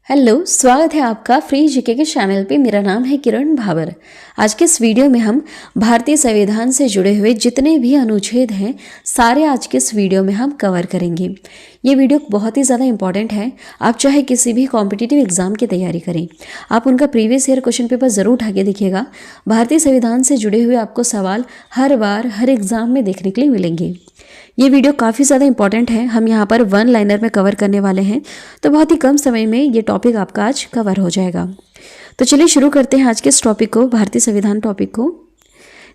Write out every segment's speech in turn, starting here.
Hello, स्वागत है आपका फ्री जीके के चैनल पे। मेरा नाम है किरण भावर। आज के इस वीडियो में हम भारतीय संविधान से जुड़े हुए जितने भी अनुच्छेद हैं सारे आज के इस वीडियो में हम कवर करेंगे। ये वीडियो बहुत ही ज़्यादा इंपॉर्टेंट है। आप चाहे किसी भी कॉम्पिटिटिव एग्जाम की तैयारी करें, आप उनका प्रीवियस ईयर क्वेश्चन पेपर ज़रूर उठा के देखिएगा। भारतीय संविधान से जुड़े हुए आपको सवाल हर बार हर एग्ज़ाम में देखने के लिए मिलेंगे। ये वीडियो काफ़ी ज़्यादा इंपॉर्टेंट है। हम यहाँ पर वन लाइनर में कवर करने वाले हैं, तो बहुत ही कम समय में ये टॉपिक आपका आज कवर हो जाएगा। तो चलिए शुरू करते हैं आज के इस टॉपिक को, भारतीय संविधान टॉपिक को।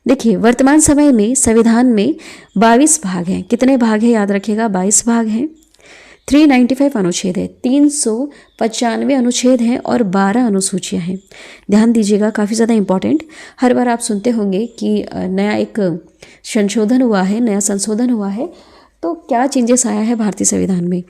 देखिए, वर्तमान समय में संविधान में 22 भाग हैं। कितने भाग हैं याद रखिएगा, 22 भाग हैं। 395 अनुच्छेद है, 395 अनुच्छेद हैं और 12 अनुसूचियां हैं। ध्यान दीजिएगा, काफ़ी ज़्यादा इंपॉर्टेंट। हर बार आप सुनते होंगे कि नया एक संशोधन हुआ है, नया संशोधन हुआ है, तो क्या चेंजेस आया है भारतीय संविधान में।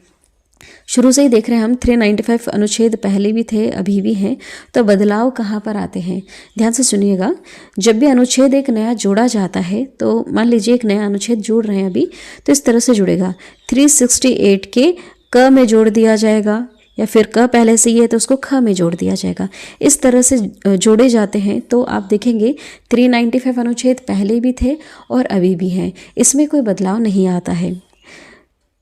शुरू से ही देख रहे हैं हम 395 अनुच्छेद पहले भी थे, अभी भी हैं, तो बदलाव कहाँ पर आते हैं ध्यान से सुनिएगा। जब भी अनुच्छेद एक नया जोड़ा जाता है, तो मान लीजिए एक नया अनुच्छेद जोड़ रहे हैं अभी, तो इस तरह से जुड़ेगा। 368 के क में जोड़ दिया जाएगा, या फिर क पहले से ही है तो उसको ख में जोड़ दिया जाएगा। इस तरह से जोड़े जाते हैं। तो आप देखेंगे 395 अनुच्छेद पहले भी थे और अभी भी हैं, इसमें कोई बदलाव नहीं आता है।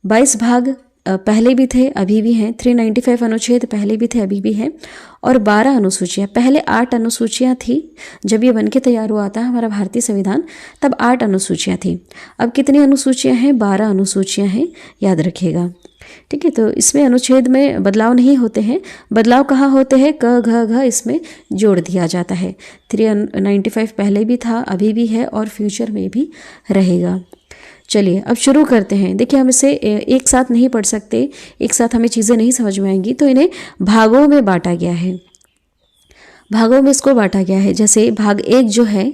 22 भाग पहले भी थे, अभी भी हैं। 395 अनुच्छेद पहले भी थे, अभी भी हैं। और 12 अनुसूचियाँ, पहले 8 अनुसूचियाँ थी। जब ये बन के तैयार हुआ था हमारा भारतीय संविधान, तब 8 अनुसूचियाँ थी। अब कितनी अनुसूचियाँ हैं? 12 अनुसूचियाँ हैं, याद रखिएगा। ठीक है, तो इसमें अनुच्छेद में बदलाव नहीं होते हैं। बदलाव कहाँ होते हैं? क घ घ इसमें जोड़ दिया जाता है। 395 पहले भी था, अभी भी है और फ्यूचर में भी रहेगा। चलिए अब शुरू करते हैं। देखिए, हम इसे एक साथ नहीं पढ़ सकते, एक साथ हमें चीज़ें नहीं समझ में आएंगी, तो इन्हें भागों में बांटा गया है। भागों में इसको बांटा गया है। जैसे भाग 1 जो है,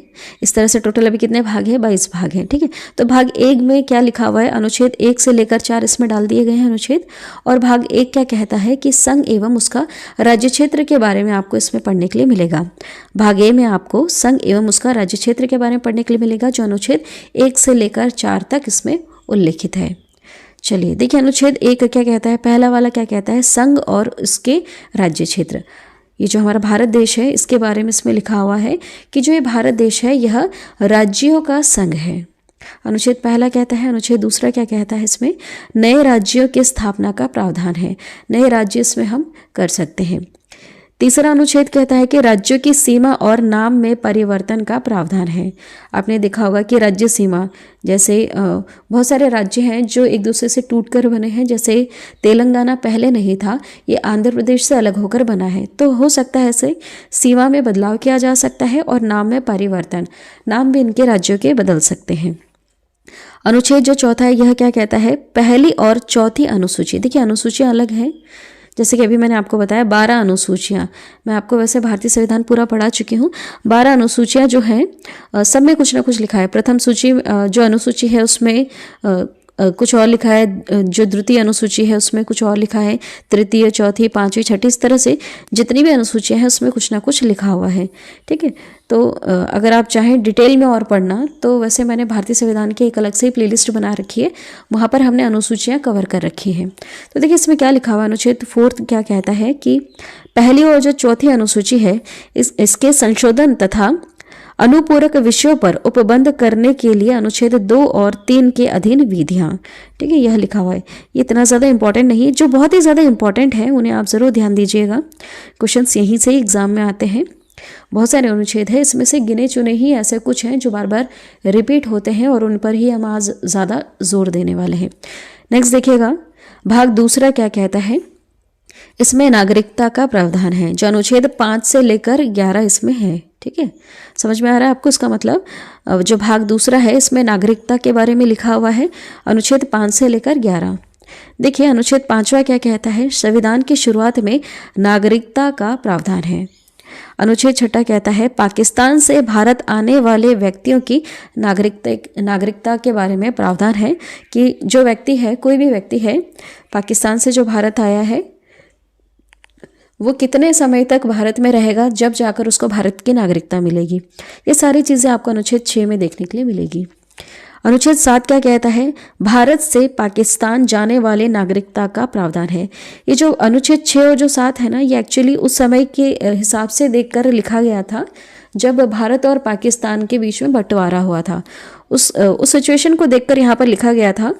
इस तरह से टोटल अभी कितने भाग हैं? 22 भाग हैं। ठीक है, तो भाग 1 में क्या लिखा हुआ है? अनुच्छेद 1 से लेकर 4 इसमें डाल दिए गए हैं अनुच्छेद। और भाग 1 क्या कहता है कि संघ एवं उसका राज्य क्षेत्र के बारे में आपको इसमें पढ़ने के लिए मिलेगा। भाग ए में आपको संघ एवं उसका राज्य क्षेत्र के बारे में पढ़ने के लिए मिलेगा, जो अनुच्छेद 1 से लेकर 4 तक इसमें उल्लिखित है। चलिए देखिए, अनुच्छेद 1 क्या कहता है? पहला वाला क्या कहता है? संघ और उसके राज्य क्षेत्र। ये जो हमारा भारत देश है, इसके बारे में इसमें लिखा हुआ है कि जो ये भारत देश है, यह राज्यों का संघ है। अनुच्छेद पहला कहता है। अनुच्छेद दूसरा क्या कहता है? इसमें नए राज्यों की स्थापना का प्रावधान है। नए राज्य इसमें हम कर सकते हैं। तीसरा अनुच्छेद कहता है कि राज्यों की सीमा और नाम में परिवर्तन का प्रावधान है। आपने देखा होगा कि राज्य सीमा, जैसे बहुत सारे राज्य हैं जो एक दूसरे से टूटकर बने हैं। जैसे तेलंगाना पहले नहीं था, ये आंध्र प्रदेश से अलग होकर बना है। तो हो सकता है ऐसे सीमा में बदलाव किया जा सकता है और नाम में परिवर्तन, नाम भी इनके राज्यों के बदल सकते हैं। अनुच्छेद जो चौथा है, यह क्या कहता है? पहली और चौथी अनुसूची। देखिए, अनुसूचियाँ अलग हैं। जैसे कि अभी मैंने आपको बताया 12 अनुसूचियाँ, मैं आपको वैसे भारतीय संविधान पूरा पढ़ा चुकी हूँ। 12 अनुसूचियाँ जो हैं, सब में कुछ ना कुछ लिखा है। प्रथम सूची जो अनुसूची है उसमें कुछ और लिखा है, जो द्वितीय अनुसूची है उसमें कुछ और लिखा है, तृतीय, चौथी, पांचवी, छठी, इस तरह से जितनी भी अनुसूचियाँ हैं उसमें कुछ ना कुछ लिखा हुआ है। ठीक है, तो अगर आप चाहें डिटेल में और पढ़ना, तो वैसे मैंने भारतीय संविधान की एक अलग से ही प्लेलिस्ट बना रखी है, वहाँ पर हमने अनुसूचियाँ कवर कर रखी हैं। तो देखिए इसमें क्या लिखा हुआ है। अनुच्छेद 4 क्या कहता है कि पहली और जो चौथी अनुसूची है, इसके संशोधन तथा अनुपूरक विषयों पर उपबंध करने के लिए अनुच्छेद 2 और 3 के अधीन विधियाँ। ठीक है, यह लिखा हुआ है। ये इतना ज़्यादा इंपॉर्टेंट नहीं है। जो बहुत ही ज़्यादा इंपॉर्टेंट है उन्हें आप ज़रूर ध्यान दीजिएगा। क्वेश्चंस यहीं से ही एग्जाम में आते हैं। बहुत सारे अनुच्छेद हैं, इसमें से गिने चुने ही ऐसे कुछ हैं जो बार बार रिपीट होते हैं और उन पर ही हम आज ज़्यादा जोर देने वाले हैं। नेक्स्ट देखिएगा, भाग दूसरा क्या कहता है? इसमें नागरिकता का प्रावधान है, जो अनुच्छेद 5 से लेकर 11 इसमें है। ठीक है, समझ में आ रहा है आपको? इसका मतलब जो भाग दूसरा है, इसमें नागरिकता के बारे में लिखा हुआ है, अनुच्छेद 5 से लेकर 11। देखिए, अनुच्छेद 5वां क्या कहता है? संविधान की शुरुआत में नागरिकता का प्रावधान है। अनुच्छेद 6 कहता है पाकिस्तान से भारत आने वाले व्यक्तियों की नागरिकता के बारे में प्रावधान है कि जो व्यक्ति है, कोई भी व्यक्ति है पाकिस्तान से जो भारत आया है, वो कितने समय तक भारत में रहेगा, जब जाकर उसको भारत की नागरिकता मिलेगी। ये सारी चीज़ें आपको अनुच्छेद 6 में देखने के लिए मिलेगी। अनुच्छेद 7 क्या कहता है? भारत से पाकिस्तान जाने वाले नागरिकता का प्रावधान है। ये जो अनुच्छेद 6 और जो 7 है ना, ये एक्चुअली उस समय के हिसाब से देखकर लिखा गया था जब भारत और पाकिस्तान के बीच में बंटवारा हुआ था। उस सिचुएशन को देखकर यहाँ पर लिखा गया था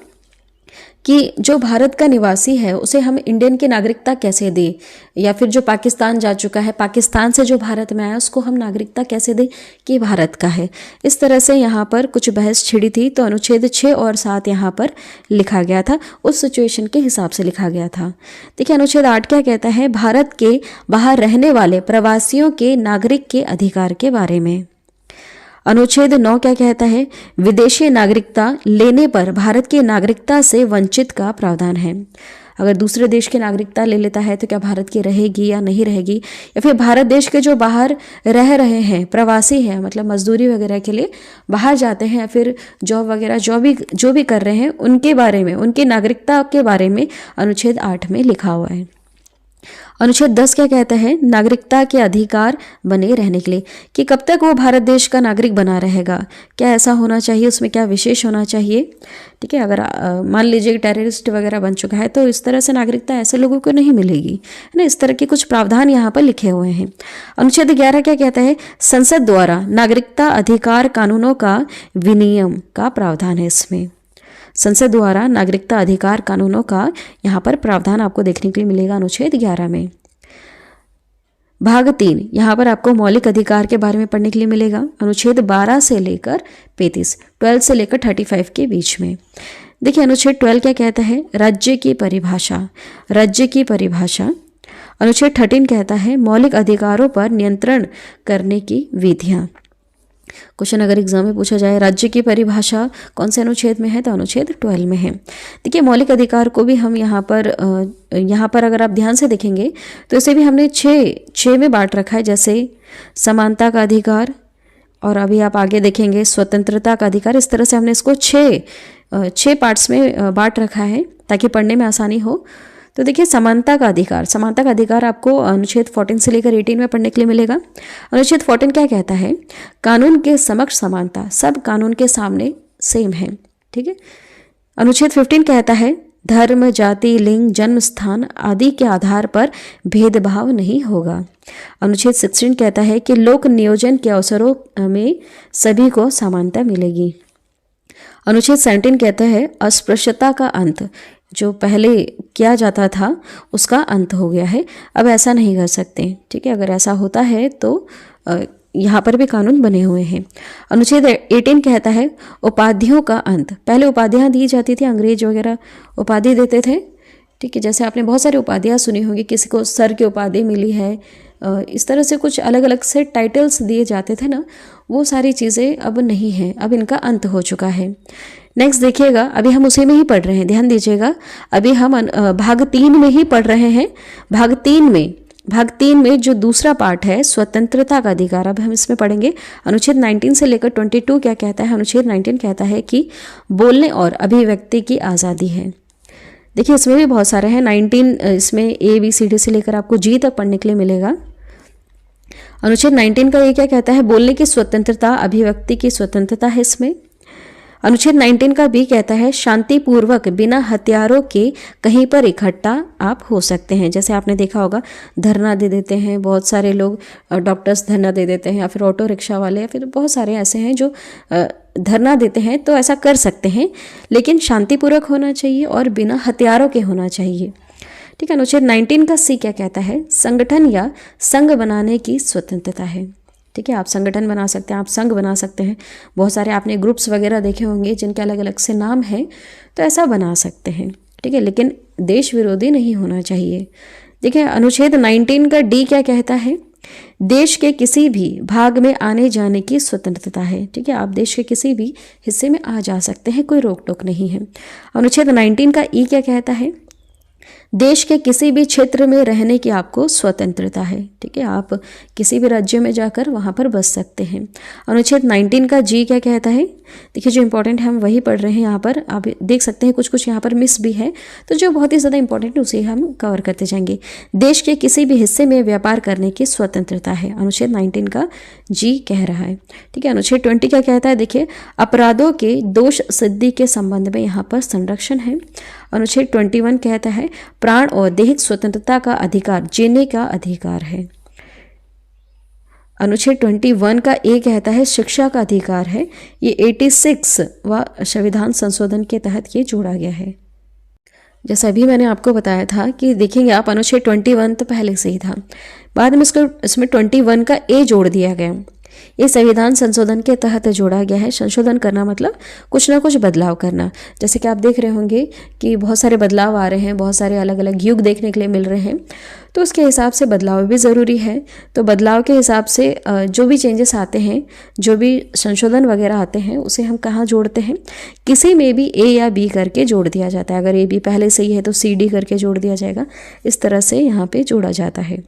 कि जो भारत का निवासी है उसे हम इंडियन की नागरिकता कैसे दें, या फिर जो पाकिस्तान जा चुका है, पाकिस्तान से जो भारत में आया उसको हम नागरिकता कैसे दें कि भारत का है। इस तरह से यहाँ पर कुछ बहस छिड़ी थी, तो अनुच्छेद 6 और 7 यहाँ पर लिखा गया था, उस सिचुएशन के हिसाब से लिखा गया था। देखिए अनुच्छेद 8 क्या कहता है? भारत के बाहर रहने वाले प्रवासियों के नागरिक के अधिकार के बारे में। अनुच्छेद 9 क्या कहता है? विदेशी नागरिकता लेने पर भारत की नागरिकता से वंचित का प्रावधान है। अगर दूसरे देश की नागरिकता ले लेता है तो क्या भारत की रहेगी या नहीं रहेगी, या फिर भारत देश के जो बाहर रह रहे हैं, प्रवासी हैं, मतलब मजदूरी वगैरह के लिए बाहर जाते हैं या फिर जॉब वगैरह जो भी कर रहे हैं, उनके बारे में, उनकी नागरिकता के बारे में अनुच्छेद 8 में लिखा हुआ है। अनुच्छेद 10 क्या कहता है? नागरिकता के अधिकार बने रहने के लिए, कि कब तक वो भारत देश का नागरिक बना रहेगा, क्या ऐसा होना चाहिए, उसमें क्या विशेष होना चाहिए। ठीक है, अगर मान लीजिए टेररिस्ट वगैरह बन चुका है तो इस तरह से नागरिकता ऐसे लोगों को नहीं मिलेगी, है ना। इस तरह के कुछ प्रावधान यहाँ पर लिखे हुए हैं। अनुच्छेद 11 क्या कहता है? संसद द्वारा नागरिकता अधिकार कानूनों का विनियम का प्रावधान है। इसमें संसद द्वारा नागरिकता अधिकार कानूनों का यहाँ पर प्रावधान आपको देखने के लिए मिलेगा अनुच्छेद 11 में। भाग 3 यहाँ पर आपको मौलिक अधिकार के बारे में पढ़ने के लिए मिलेगा, अनुच्छेद 12 से लेकर 35, 12 से लेकर 35 के बीच में। देखिए अनुच्छेद 12 क्या कहता है? राज्य की परिभाषा, राज्य की परिभाषा। अनुच्छेद 13 कहता है मौलिक अधिकारों पर नियंत्रण करने की विधियाँ। क्वेश्चन अगर एग्जाम में पूछा जाए राज्य की परिभाषा कौन से अनुच्छेद में है, तो अनुच्छेद 12 में है। देखिए मौलिक अधिकार को भी हम यहाँ पर अगर आप ध्यान से देखेंगे तो इसे भी हमने छः में बांट रखा है, जैसे समानता का अधिकार, और अभी आप आगे देखेंगे स्वतंत्रता का अधिकार। इस तरह से हमने इसको छः पार्ट्स में बांट रखा है ताकि पढ़ने में आसानी हो। तो देखिए समानता का अधिकार आपको अनुच्छेद 14 से लेकर 18 में पढ़ने के लिए मिलेगा। अनुच्छेद 14 क्या कहता है? कानून के समक्ष समानता, सब कानून के सामने सेम है। ठीक है। अनुच्छेद 15 कहता है धर्म, जाति, लिंग, जन्म स्थान आदि के आधार पर भेदभाव नहीं होगा। अनुच्छेद 16 कहता है कि लोक नियोजन के अवसरों में सभी को समानता मिलेगी। अनुच्छेद 17 कहता है अस्पृश्यता का अंत, जो पहले किया जाता था उसका अंत हो गया है, अब ऐसा नहीं कर सकते। ठीक है, अगर ऐसा होता है तो यहाँ पर भी कानून बने हुए हैं। अनुच्छेद 18 कहता है उपाधियों का अंत, पहले उपाधियाँ दी जाती थी, अंग्रेज वगैरह उपाधि देते थे। ठीक है, जैसे आपने बहुत सारी उपाधियाँ सुनी होगी, किसी को सर की उपाधि मिली है, इस तरह से कुछ अलग अलग से टाइटल्स दिए जाते थे ना, वो सारी चीज़ें अब नहीं हैं, अब इनका अंत हो चुका है। नेक्स्ट देखिएगा, अभी हम उसी में ही पढ़ रहे हैं, ध्यान दीजिएगा, अभी हम भाग 3 में ही पढ़ रहे हैं। भाग 3 में जो दूसरा पार्ट है स्वतंत्रता का अधिकार, अब हम इसमें पढ़ेंगे। अनुच्छेद 19 से लेकर 22 क्या कहता है? अनुच्छेद 19 कहता है कि बोलने और अभिव्यक्ति की आज़ादी है। देखिए इसमें भी बहुत सारे हैं, 19 इसमें ABCD से लेकर आपको G तक पढ़ने के लिए मिलेगा। अनुच्छेद 19 का ये क्या कहता है? बोलने की स्वतंत्रता, अभिव्यक्ति की स्वतंत्रता है इसमें। अनुच्छेद 19 का भी कहता है शांतिपूर्वक बिना हथियारों के कहीं पर इकट्ठा आप हो सकते हैं। जैसे आपने देखा होगा धरना दे देते हैं बहुत सारे लोग, डॉक्टर्स धरना दे देते हैं, या फिर ऑटो रिक्शा वाले, या फिर बहुत सारे ऐसे हैं जो धरना देते हैं, तो ऐसा कर सकते हैं, लेकिन शांतिपूर्वक होना चाहिए और बिना हथियारों के होना चाहिए। ठीक है। अनुच्छेद 19 का C क्या कहता है? संगठन या संघ बनाने की स्वतंत्रता है। ठीक है, आप संगठन बना सकते हैं, आप संघ बना सकते हैं, बहुत सारे आपने ग्रुप्स वगैरह देखे होंगे जिनके अलग अलग से नाम हैं, तो ऐसा बना सकते हैं। ठीक है, लेकिन देश विरोधी नहीं होना चाहिए। देखिए अनुच्छेद 19 का D क्या कहता है? देश के किसी भी भाग में आने जाने की स्वतंत्रता है। ठीक है, आप देश के किसी भी हिस्से में आ जा सकते हैं, कोई रोक टोक नहीं है। अनुच्छेद 19 का E क्या कहता है? देश के किसी भी क्षेत्र में रहने की आपको स्वतंत्रता है। ठीक है, आप किसी भी राज्य में जाकर वहाँ पर बस सकते हैं। अनुच्छेद 19 का जी क्या कहता है? देखिए, जो इंपॉर्टेंट है हम वही पढ़ रहे हैं। यहाँ पर आप देख सकते हैं कुछ कुछ यहाँ पर मिस भी है, तो जो बहुत ही ज़्यादा इंपॉर्टेंट है उसे हम कवर करते जाएंगे। देश के किसी भी हिस्से में व्यापार करने की स्वतंत्रता है, अनुच्छेद 19 का जी कह रहा है। ठीक है, अनुच्छेद 20 क्या कहता है? देखिए, अपराधों के दोष सिद्धि के संबंध में यहाँ पर संरक्षण है। अनुच्छेद 21 कहता है प्राण और दैहिक स्वतंत्रता का अधिकार, जीने का अधिकार है। अनुच्छेद 21 का ए कहता है शिक्षा का अधिकार है। ये 86वां संविधान संशोधन के तहत ये जोड़ा गया है। जैसा अभी मैंने आपको बताया था कि देखेंगे आप, अनुच्छेद 21 तो पहले से ही था, बाद में इसमें 21 का ए जोड़ दिया गया। ये संविधान संशोधन के तहत जोड़ा गया है। संशोधन करना मतलब कुछ ना कुछ बदलाव करना। जैसे कि आप देख रहे होंगे कि बहुत सारे बदलाव आ रहे हैं, बहुत सारे अलग अलग युग देखने के लिए मिल रहे हैं, तो उसके हिसाब से बदलाव भी ज़रूरी है। तो बदलाव के हिसाब से जो भी चेंजेस आते हैं, जो भी संशोधन वगैरह आते हैं, उसे हम कहाँ जोड़ते हैं? किसी में भी ए या बी करके जोड़ दिया जाता है। अगर ए बी पहले से ही है तो सी डी करके जोड़ दिया जाएगा। इस तरह से यहाँ पे जोड़ा जाता है।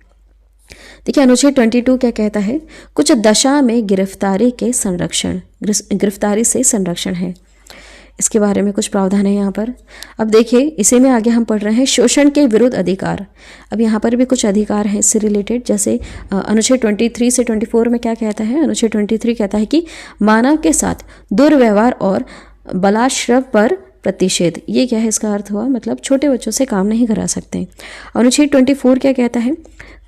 देखिए, अनुच्छेद 22 क्या कहता है? कुछ दशा में गिरफ्तारी के संरक्षण, गिरफ्तारी से संरक्षण है। इसके बारे में कुछ प्रावधान है यहाँ पर। अब देखिए, इसी में आगे हम पढ़ रहे हैं शोषण के विरुद्ध अधिकार। अब यहाँ पर भी कुछ अधिकार हैं इससे रिलेटेड। जैसे अनुच्छेद 23 से 24 में क्या कहता है? अनुच्छेद 23 कहता है कि मानव के साथ दुर्व्यवहार और बलात्कार पर प्रतिषेध। ये क्या है? इसका अर्थ हुआ मतलब छोटे बच्चों से काम नहीं करा सकते। अनुच्छेद 24 क्या कहता है?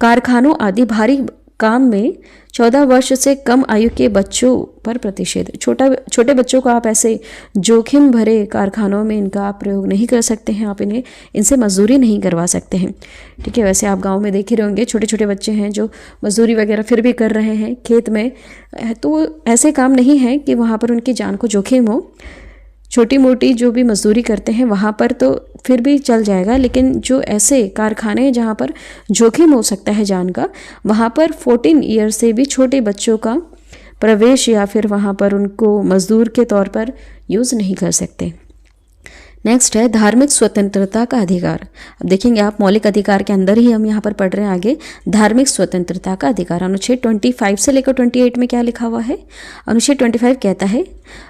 कारखानों आदि भारी काम में 14 वर्ष से कम आयु के बच्चों पर प्रतिषेध। छोटे बच्चों को आप ऐसे जोखिम भरे कारखानों में इनका आप प्रयोग नहीं कर सकते हैं। आप इनसे मजदूरी नहीं करवा सकते हैं। ठीक है, वैसे आप गांव में देख ही रहे होंगे, छोटे छोटे बच्चे हैं जो मजदूरी वगैरह फिर भी कर रहे हैं खेत में। तो ऐसे काम नहीं है कि वहाँ पर उनकी जान को जोखिम हो। छोटी मोटी जो भी मजदूरी करते हैं वहाँ पर तो फिर भी चल जाएगा, लेकिन जो ऐसे कारखाने जहाँ पर जोखिम हो सकता है जान का, वहाँ पर 14 ईयर से भी छोटे बच्चों का प्रवेश या फिर वहाँ पर उनको मजदूर के तौर पर यूज़ नहीं कर सकते। नेक्स्ट है धार्मिक स्वतंत्रता का अधिकार। अब देखेंगे आप, मौलिक अधिकार के अंदर ही हम यहाँ पर पढ़ रहे हैं आगे, धार्मिक स्वतंत्रता का अधिकार। अनुच्छेद 25 से लेकर 28 में क्या लिखा हुआ है? अनुच्छेद 25 कहता है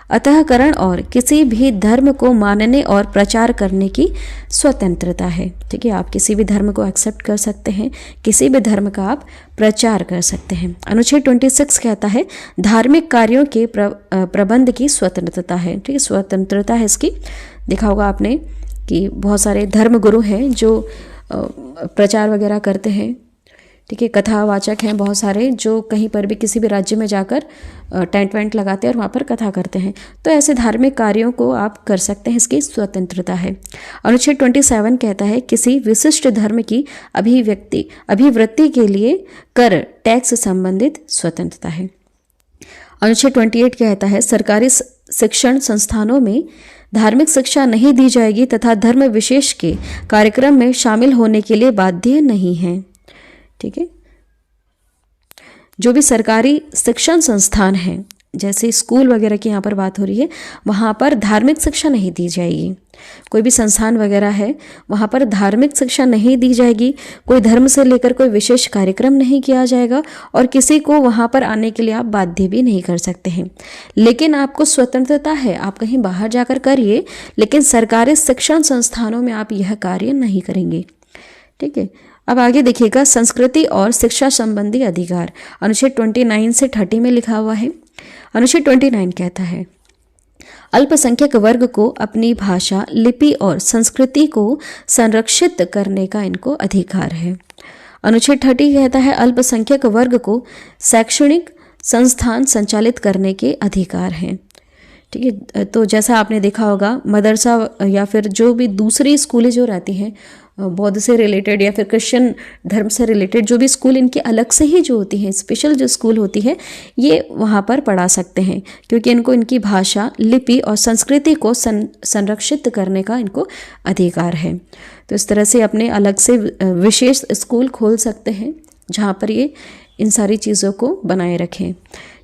अतःकरण और किसी भी धर्म को मानने और प्रचार करने की स्वतंत्रता है। ठीक है, आप किसी भी धर्म को एक्सेप्ट कर सकते हैं, किसी भी धर्म का आप प्रचार कर सकते हैं। अनुच्छेद 26 कहता है धार्मिक कार्यों के प्रबंध की स्वतंत्रता है। ठीक है, स्वतंत्रता है इसकी। देखा होगा आपने कि बहुत सारे धर्म गुरु हैं जो प्रचार वगैरह करते हैं। ठीक है, कथावाचक हैं बहुत सारे जो कहीं पर भी किसी भी राज्य में जाकर टेंट वेंट लगाते हैं और वहाँ पर कथा करते हैं। तो ऐसे धार्मिक कार्यों को आप कर सकते हैं, इसकी स्वतंत्रता है। अनुच्छेद 27 कहता है किसी विशिष्ट धर्म की अभिवृत्ति के लिए कर टैक्स संबंधित स्वतंत्रता है। अनुच्छेद 28 कहता है सरकारी शिक्षण संस्थानों में धार्मिक शिक्षा नहीं दी जाएगी तथा धर्म विशेष के कार्यक्रम में शामिल होने के लिए बाध्य नहीं है। ठीक है, जो भी सरकारी शिक्षण संस्थान हैं, जैसे स्कूल वगैरह की यहाँ पर बात हो रही है, वहाँ पर धार्मिक शिक्षा नहीं दी जाएगी। कोई भी संस्थान वगैरह है वहाँ पर धार्मिक शिक्षा नहीं दी जाएगी, कोई धर्म से लेकर कोई विशेष कार्यक्रम नहीं किया जाएगा और किसी को वहाँ पर आने के लिए आप बाध्य भी नहीं कर सकते हैं। लेकिन आपको स्वतंत्रता है, आप कहीं बाहर जाकर करिए, लेकिन सरकारी शिक्षण संस्थानों में आप यह कार्य नहीं करेंगे। ठीक है, अब आगे देखिएगा संस्कृति और शिक्षा संबंधी अधिकार। अनुच्छेद 29 से 30 में लिखा हुआ है। अनुच्छेद 29 कहता है अल्पसंख्यक वर्ग को अपनी भाषा, लिपि और संस्कृति को संरक्षित करने का इनको अधिकार है। अनुच्छेद 30 कहता है अल्पसंख्यक वर्ग को शैक्षणिक संस्थान संचालित करने के अधिकार हैं। ठीक है, तो जैसा आपने देखा होगा मदरसा या फिर जो भी दूसरी स्कूलें जो रहती हैं बौद्ध से रिलेटेड या फिर क्रिश्चियन धर्म से रिलेटेड, जो भी स्कूल इनकी अलग से ही जो होती हैं, स्पेशल जो स्कूल होती है, ये वहाँ पर पढ़ा सकते हैं क्योंकि इनको इनकी भाषा, लिपि और संस्कृति को संरक्षित करने का इनको अधिकार है। तो इस तरह से अपने अलग से विशेष स्कूल खोल सकते हैं जहाँ पर ये इन सारी चीज़ों को बनाए रखें।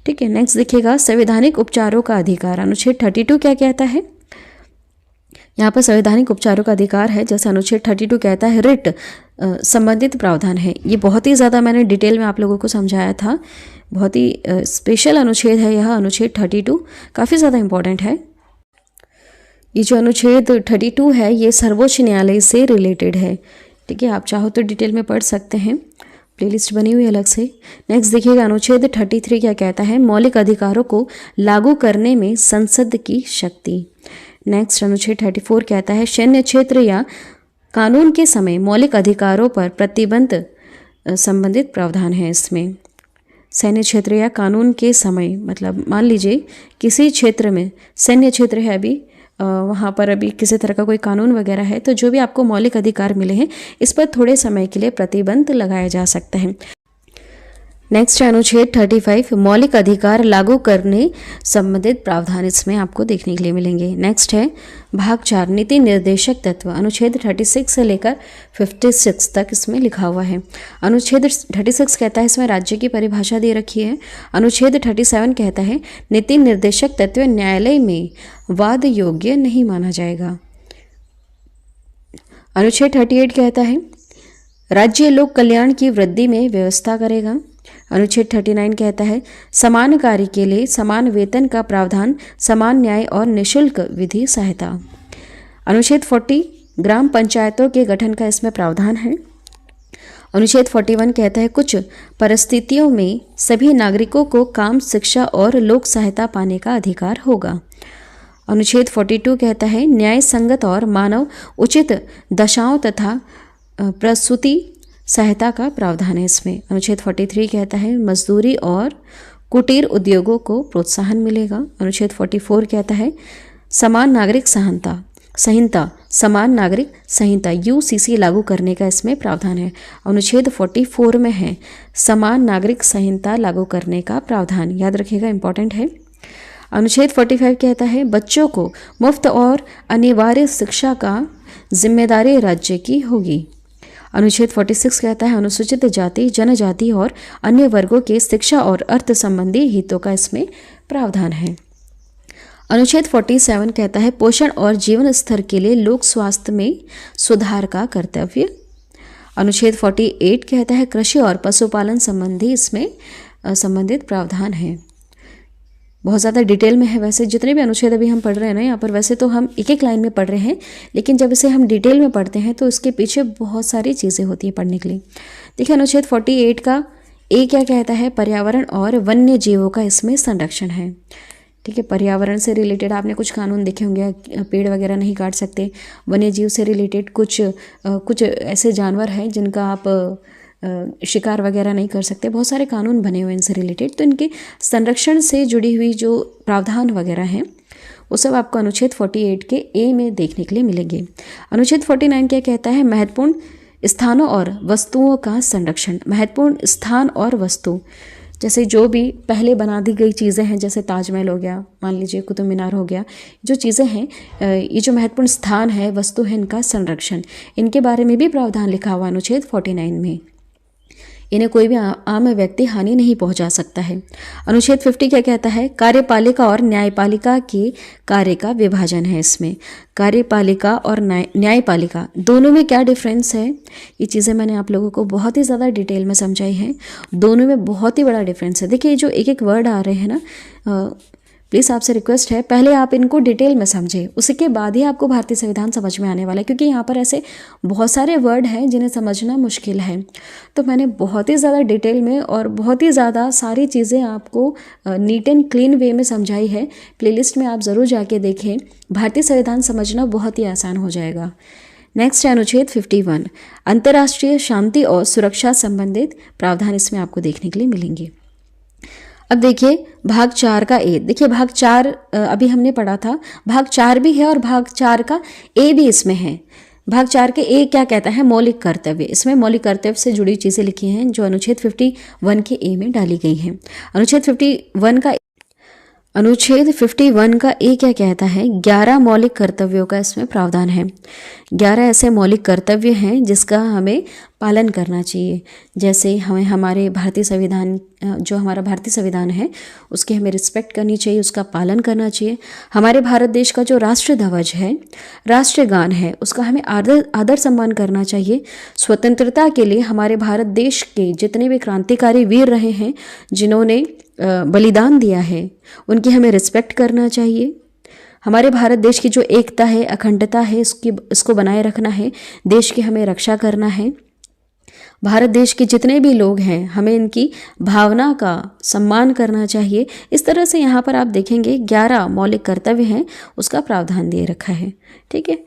ठीक है, नेक्स्ट देखिएगा संवैधानिक उपचारों का अधिकार। अनुच्छेद 32 क्या कहता है? यहाँ पर संवैधानिक उपचारों का अधिकार है, जैसे अनुच्छेद 32 कहता है रिट संबंधित प्रावधान है। ये बहुत ही ज़्यादा मैंने डिटेल में आप लोगों को समझाया था, बहुत ही स्पेशल अनुच्छेद है यह अनुच्छेद 32, काफ़ी ज़्यादा इम्पॉर्टेंट है। ये जो अनुच्छेद 32 है ये सर्वोच्च न्यायालय से रिलेटेड है, ठीक है। आप चाहो तो डिटेल में पढ़ सकते हैं, प्लेलिस्ट बनी हुई अलग से। नेक्स्ट देखिएगा अनुच्छेद 33 क्या कहता है, मौलिक अधिकारों को लागू करने में संसद की शक्ति। नेक्स्ट अनुच्छेद 34 कहता है सैन्य क्षेत्र या कानून के समय मौलिक अधिकारों पर प्रतिबंध संबंधित प्रावधान है इसमें। सैन्य क्षेत्र या कानून के समय मतलब मान लीजिए किसी क्षेत्र में सैन्य क्षेत्र है, अभी वहाँ पर अभी किसी तरह का कोई कानून वगैरह है, तो जो भी आपको मौलिक अधिकार मिले हैं इस पर थोड़े समय के लिए प्रतिबंध लगाया जा सकता है। नेक्स्ट अनुच्छेद 35 मौलिक अधिकार लागू करने संबंधित प्रावधान इसमें आपको देखने के लिए मिलेंगे। नेक्स्ट है भाग 4 नीति निर्देशक तत्व, अनुच्छेद 36 से लेकर 56 तक इसमें लिखा हुआ है। अनुच्छेद 36 कहता है इसमें राज्य की परिभाषा दे रखी है। अनुच्छेद 37 कहता है नीति निर्देशक तत्व न्यायालय में वाद योग्य नहीं माना जाएगा। अनुच्छेद 38 कहता है राज्य लोक कल्याण की वृद्धि में व्यवस्था करेगा। अनुच्छेद 39 कहता है समान कार्य के लिए समान वेतन का प्रावधान, समान न्याय और निःशुल्क विधि सहायता। अनुच्छेद 40 ग्राम पंचायतों के गठन का इसमें प्रावधान है। अनुच्छेद 41 कहता है कुछ परिस्थितियों में सभी नागरिकों को काम, शिक्षा और लोक सहायता पाने का अधिकार होगा। अनुच्छेद 42 कहता है न्याय संगत और मानव उचित दशाओं तथा प्रसूति सहायता का प्रावधान है इसमें। अनुच्छेद 43 कहता है मजदूरी और कुटीर उद्योगों को प्रोत्साहन मिलेगा। अनुच्छेद 44 कहता है समान नागरिक संहिता समान नागरिक संहिता यूसीसी लागू करने का इसमें प्रावधान है। अनुच्छेद 44 में है समान नागरिक संहिता लागू करने का प्रावधान, याद रखिएगा, इंपॉर्टेंट है। अनुच्छेद 45 कहता है बच्चों को मुफ्त और अनिवार्य शिक्षा का जिम्मेदारी राज्य की होगी। अनुच्छेद 46 कहता है अनुसूचित जाति, जनजाति और अन्य वर्गों के शिक्षा और अर्थ संबंधी हितों का इसमें प्रावधान है। अनुच्छेद 47 कहता है पोषण और जीवन स्तर के लिए लोक स्वास्थ्य में सुधार का कर्तव्य। अनुच्छेद 48 कहता है कृषि और पशुपालन संबंधी इसमें संबंधित प्रावधान है। बहुत ज़्यादा डिटेल में है, वैसे जितने भी अनुच्छेद अभी हम पढ़ रहे हैं ना यहाँ पर, वैसे तो हम एक एक लाइन में पढ़ रहे हैं, लेकिन जब इसे हम डिटेल में पढ़ते हैं तो इसके पीछे बहुत सारी चीज़ें होती हैं पढ़ने के लिए। देखिए अनुच्छेद 48 का ए क्या कहता है, पर्यावरण और वन्य जीवों का इसमें संरक्षण है, ठीक है। पर्यावरण से रिलेटेड आपने कुछ कानून देखे होंगे, पेड़ वगैरह नहीं काट सकते। वन्य जीव से रिलेटेड कुछ ऐसे जानवर हैं जिनका आप शिकार वगैरह नहीं कर सकते, बहुत सारे कानून बने हुए हैं इनसे रिलेटेड। तो इनके संरक्षण से जुड़ी हुई जो प्रावधान वगैरह हैं वो सब आपको अनुच्छेद 48 के ए में देखने के लिए मिलेंगे। अनुच्छेद 49 क्या कहता है, महत्वपूर्ण स्थानों और वस्तुओं का संरक्षण। महत्वपूर्ण स्थान और वस्तु जैसे जो भी पहले बना दी गई चीज़ें हैं, जैसे ताजमहल हो गया, मान लीजिए कुतुब मीनार हो गया, जो चीज़ें हैं, ये जो महत्वपूर्ण स्थान है, वस्तु है, इनका संरक्षण, इनके बारे में भी प्रावधान लिखा हुआ अनुच्छेद 49 में। इन्हें कोई भी आम व्यक्ति हानि नहीं पहुंचा सकता है। अनुच्छेद 50 क्या कहता है, कार्यपालिका और न्यायपालिका के कार्य का विभाजन है इसमें। कार्यपालिका और न्यायपालिका दोनों में क्या डिफरेंस है, ये चीज़ें मैंने आप लोगों को बहुत ही ज़्यादा डिटेल में समझाई हैं। दोनों में बहुत ही बड़ा डिफरेंस है। देखिए जो एक एक वर्ड आ रहे हैं ना, प्लीज़ आपसे रिक्वेस्ट है पहले आप इनको डिटेल में समझें, उसके बाद ही आपको भारतीय संविधान समझ में आने वाला है, क्योंकि यहाँ पर ऐसे बहुत सारे वर्ड हैं जिन्हें समझना मुश्किल है। तो मैंने बहुत ही ज़्यादा डिटेल में और बहुत ही ज़्यादा सारी चीज़ें आपको नीट एंड क्लीन वे में समझाई है। प्लेलिस्ट में आप ज़रूर जाके देखें, भारतीय संविधान समझना बहुत ही आसान हो जाएगा। नेक्स्ट है अनुच्छेद 51, अंतर्राष्ट्रीय शांति और सुरक्षा संबंधित प्रावधान इसमें आपको देखने के लिए मिलेंगे। अब देखिए भाग 4 का ए, देखिए भाग 4 अभी हमने पढ़ा था, भाग 4 भी है और भाग 4 का ए भी इसमें है। भाग 4 के ए क्या कहता है, मौलिक कर्तव्य। इसमें मौलिक कर्तव्य से जुड़ी चीज़ें लिखी हैं जो अनुच्छेद 51 के ए में डाली गई हैं। अनुच्छेद 51 का अनुच्छेद 51 का ए क्या कहता है? 11 मौलिक कर्तव्यों का इसमें प्रावधान है। 11 ऐसे मौलिक कर्तव्य हैं जिसका हमें पालन करना चाहिए। जैसे हमें हमारे भारतीय संविधान, जो हमारा भारतीय संविधान है उसकी हमें रिस्पेक्ट करनी चाहिए, उसका पालन करना चाहिए। हमारे भारत देश का जो राष्ट्र ध्वज है, राष्ट्रगान है, उसका हमें आदर सम्मान करना चाहिए। स्वतंत्रता के लिए हमारे भारत देश के जितने भी क्रांतिकारी वीर रहे हैं, जिन्होंने बलिदान दिया है, उनकी हमें रिस्पेक्ट करना चाहिए। हमारे भारत देश की जो एकता है, अखंडता है, इसको बनाए रखना है। देश की हमें रक्षा करना है। भारत देश के जितने भी लोग हैं, हमें इनकी भावना का सम्मान करना चाहिए। इस तरह से यहाँ पर आप देखेंगे 11 मौलिक कर्तव्य हैं, उसका प्रावधान दे रखा है। ठीक है,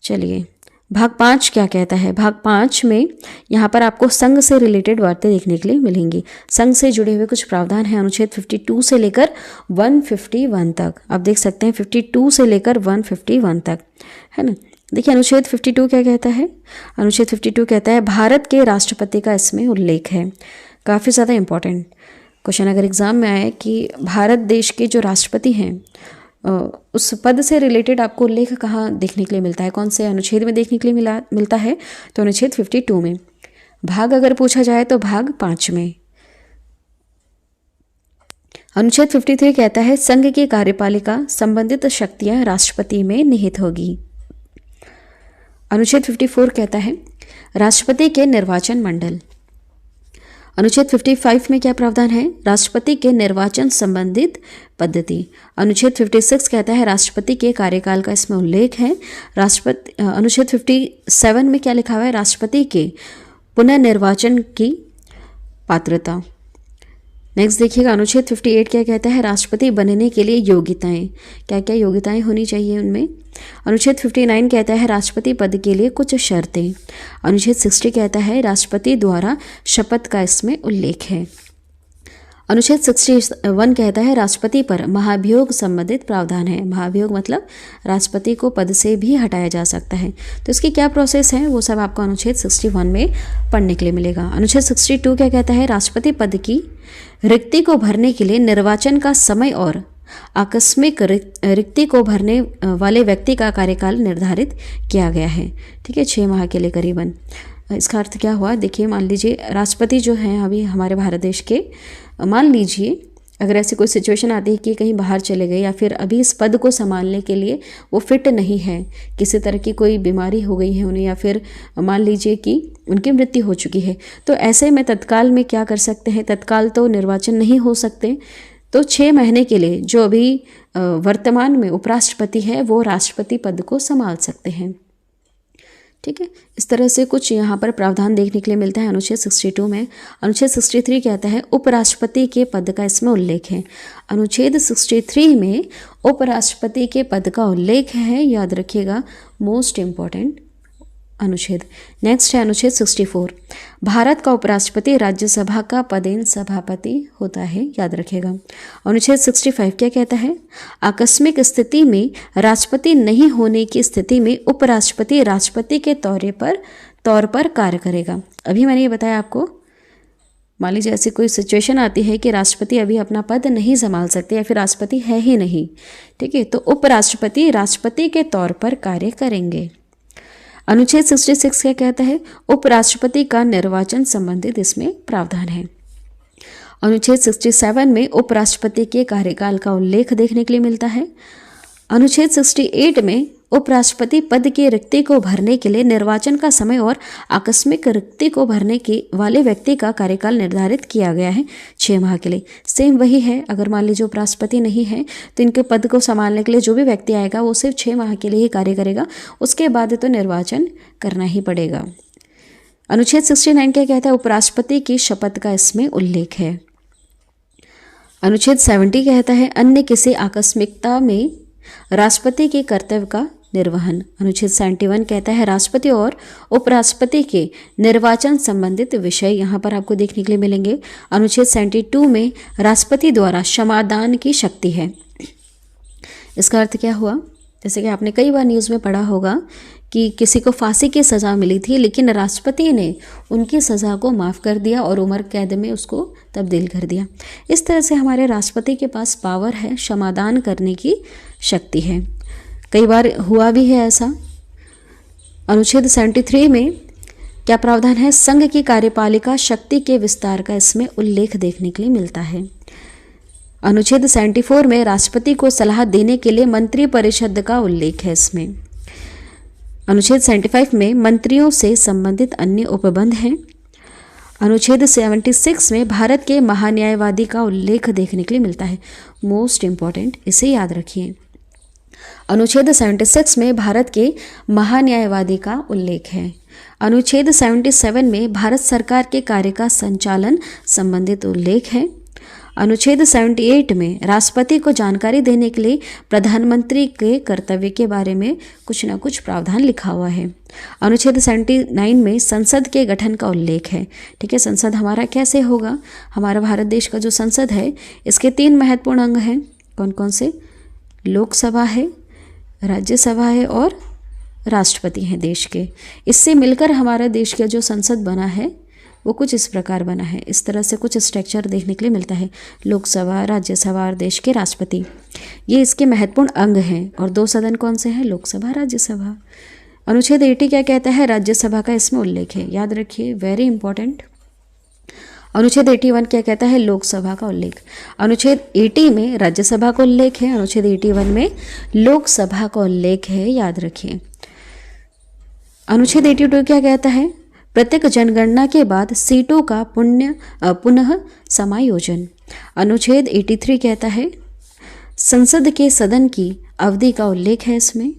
चलिए भाग 5 क्या कहता है? भाग 5 में यहाँ पर आपको संघ से रिलेटेड बातें देखने के लिए मिलेंगी। संघ से जुड़े हुए कुछ प्रावधान हैं अनुच्छेद 52 से लेकर 151 तक। आप देख सकते हैं 52 से लेकर 151 तक, है ना। देखिए अनुच्छेद 52 क्या कहता है? अनुच्छेद 52 कहता है भारत के राष्ट्रपति का इसमें उल्लेख है। काफ़ी ज़्यादा इंपॉर्टेंट क्वेश्चन अगर एग्जाम में आए कि भारत देश के जो राष्ट्रपति हैं उस पद से रिलेटेड आपको उल्लेख कहाँ देखने के लिए मिलता है, कौन से अनुच्छेद में देखने के लिए मिलता है? तो अनुच्छेद 52 में। भाग अगर पूछा जाए तो भाग 5 में। अनुच्छेद 53 कहता है संघ की कार्यपालिका संबंधित शक्तियां राष्ट्रपति में निहित होगी। अनुच्छेद 54 कहता है राष्ट्रपति के निर्वाचन मंडल। अनुच्छेद 55 में क्या प्रावधान है? राष्ट्रपति के निर्वाचन संबंधित पद्धति। अनुच्छेद 56 कहता है राष्ट्रपति के कार्यकाल का इसमें उल्लेख है। अनुच्छेद 57 में क्या लिखा हुआ है? राष्ट्रपति के पुनर्निर्वाचन की पात्रता। नेक्स्ट देखिएगा अनुच्छेद 58 क्या कहता है? राष्ट्रपति बनने के लिए योग्यताएं, क्या क्या योग्यताएं होनी चाहिए उनमें। अनुच्छेद 59 कहता है राष्ट्रपति पद के लिए कुछ शर्तें। अनुच्छेद 60 कहता है राष्ट्रपति द्वारा शपथ का इसमें उल्लेख है। अनुच्छेद 61 कहता है राष्ट्रपति पर महाभियोग संबंधित प्रावधान है। महाभियोग मतलब राष्ट्रपति को पद से भी हटाया जा सकता है। तो इसकी क्या प्रोसेस है वो सब आपको अनुच्छेद 61 में पढ़ने के लिए मिलेगा। अनुच्छेद 62 क्या कहता है? राष्ट्रपति पद की रिक्ति को भरने के लिए निर्वाचन का समय और आकस्मिक रिक्ति को भरने वाले व्यक्ति का कार्यकाल निर्धारित किया गया है। ठीक है, 6 माह के लिए करीबन। इसका अर्थ क्या हुआ? देखिए मान लीजिए राष्ट्रपति जो हैं अभी हमारे भारत देश के, मान लीजिए अगर ऐसी कोई सिचुएशन आती है कि कहीं बाहर चले गए या फिर अभी इस पद को संभालने के लिए वो फिट नहीं है, किसी तरह की कोई बीमारी हो गई है उन्हें, या फिर मान लीजिए कि उनकी मृत्यु हो चुकी है, तो ऐसे में तत्काल में क्या कर सकते हैं? तत्काल तो निर्वाचन नहीं हो सकते, तो 6 महीने के लिए जो अभी वर्तमान में उपराष्ट्रपति है वो राष्ट्रपति पद को संभाल सकते हैं। ठीक है, इस तरह से कुछ यहाँ पर प्रावधान देखने के लिए मिलता है अनुच्छेद 62 में। अनुच्छेद 63 कहता है उपराष्ट्रपति के पद का इसमें उल्लेख है। अनुच्छेद 63 में उपराष्ट्रपति के पद का उल्लेख है, याद रखिएगा, मोस्ट इम्पॉर्टेंट अनुच्छेद। नेक्स्ट है अनुच्छेद 64। भारत का उपराष्ट्रपति राज्यसभा का पदेन सभापति होता है, याद रखेगा। अनुच्छेद 65 क्या कहता है? आकस्मिक स्थिति में राष्ट्रपति नहीं होने की स्थिति में उपराष्ट्रपति राष्ट्रपति के तौर पर कार्य करेगा। अभी मैंने ये बताया आपको, मान लीजिए ऐसी कोई सिचुएशन आती है कि राष्ट्रपति अभी अपना पद नहीं संभाल सकते या फिर राष्ट्रपति है ही नहीं, ठीक है, तो उपराष्ट्रपति राष्ट्रपति के तौर पर कार्य करेंगे। अनुच्छेद 66 क्या कहता है? उपराष्ट्रपति का निर्वाचन संबंधित इसमें प्रावधान है। अनुच्छेद 67 में उपराष्ट्रपति के कार्यकाल का उल्लेख देखने के लिए मिलता है। अनुच्छेद 68 में उपराष्ट्रपति पद की रिक्ति को भरने के लिए निर्वाचन का समय और आकस्मिक रिक्ति को भरने के वाले व्यक्ति का कार्यकाल निर्धारित किया गया है 6 माह के लिए। सेम वही है, अगर मान लीजिए उपराष्ट्रपति नहीं है तो इनके पद को संभालने के लिए जो भी व्यक्ति आएगा वो सिर्फ 6 माह के लिए ही कार्य करेगा, उसके बाद तो निर्वाचन करना ही पड़ेगा। अनुच्छेद 69 क्या कहता है? उपराष्ट्रपति की शपथ का इसमें उल्लेख है। अनुच्छेद 70 कहता है अन्य किसी आकस्मिकता में राष्ट्रपति के कर्तव्य का निर्वहन। अनुच्छेद 71 कहता है राष्ट्रपति और उपराष्ट्रपति के निर्वाचन संबंधित विषय यहाँ पर आपको देखने के लिए मिलेंगे। अनुच्छेद 72 में राष्ट्रपति द्वारा क्षमादान की शक्ति है। इसका अर्थ क्या हुआ? जैसे कि आपने कई बार न्यूज़ में पढ़ा होगा कि किसी को फांसी की सज़ा मिली थी, लेकिन राष्ट्रपति ने उनकी सज़ा को माफ़ कर दिया और उम्र कैद में उसको तब्दील कर दिया। इस तरह से हमारे राष्ट्रपति के पास पावर है, क्षमादान करने की शक्ति है। कई बार हुआ भी है ऐसा। अनुच्छेद 73 में क्या प्रावधान है? संघ की कार्यपालिका शक्ति के विस्तार का इसमें उल्लेख देखने के लिए मिलता है। अनुच्छेद 74 में राष्ट्रपति को सलाह देने के लिए मंत्री परिषद का उल्लेख है इसमें। अनुच्छेद 75 में मंत्रियों से संबंधित अन्य उपबंध हैं। अनुच्छेद 76 में भारत के महान्यायवादी का उल्लेख देखने के लिए मिलता है। मोस्ट इंपॉर्टेंट, इसे याद रखिए। अनुच्छेद 76 में भारत के महान्यायवादी का उल्लेख है। अनुच्छेद 77 में भारत सरकार के कार्य का संचालन संबंधित उल्लेख है। अनुच्छेद 78 में राष्ट्रपति को जानकारी देने के लिए प्रधानमंत्री के कर्तव्य के बारे में कुछ न कुछ प्रावधान लिखा हुआ है। अनुच्छेद 79 में संसद के गठन का उल्लेख है। ठीक है, संसद हमारा कैसे होगा? हमारा भारत देश का जो संसद है, इसके 3 महत्वपूर्ण अंग हैं। कौन कौन से? लोकसभा है, राज्यसभा है और राष्ट्रपति हैं देश के। इससे मिलकर हमारा देश का जो संसद बना है वो कुछ इस प्रकार बना है। इस तरह से कुछ स्ट्रक्चर देखने के लिए मिलता है। लोकसभा, राज्यसभा और देश के राष्ट्रपति, ये इसके महत्वपूर्ण अंग हैं। और 2 सदन कौन से हैं? लोकसभा, राज्यसभा। अनुच्छेद 80 क्या कहता है? राज्यसभा का इसमें उल्लेख है, याद रखिए, वेरी इंपॉर्टेंट। अनुच्छेद 81 क्या कहता है? लोकसभा का उल्लेख। अनुच्छेद 80 में राज्यसभा का उल्लेख है, अनुच्छेद 81 में लोकसभा का उल्लेख है, याद रखिए। अनुच्छेद 82 क्या कहता है? प्रत्येक जनगणना के बाद सीटों का पुनः समायोजन। अनुच्छेद 83 कहता है संसद के सदन की अवधि का उल्लेख है इसमें।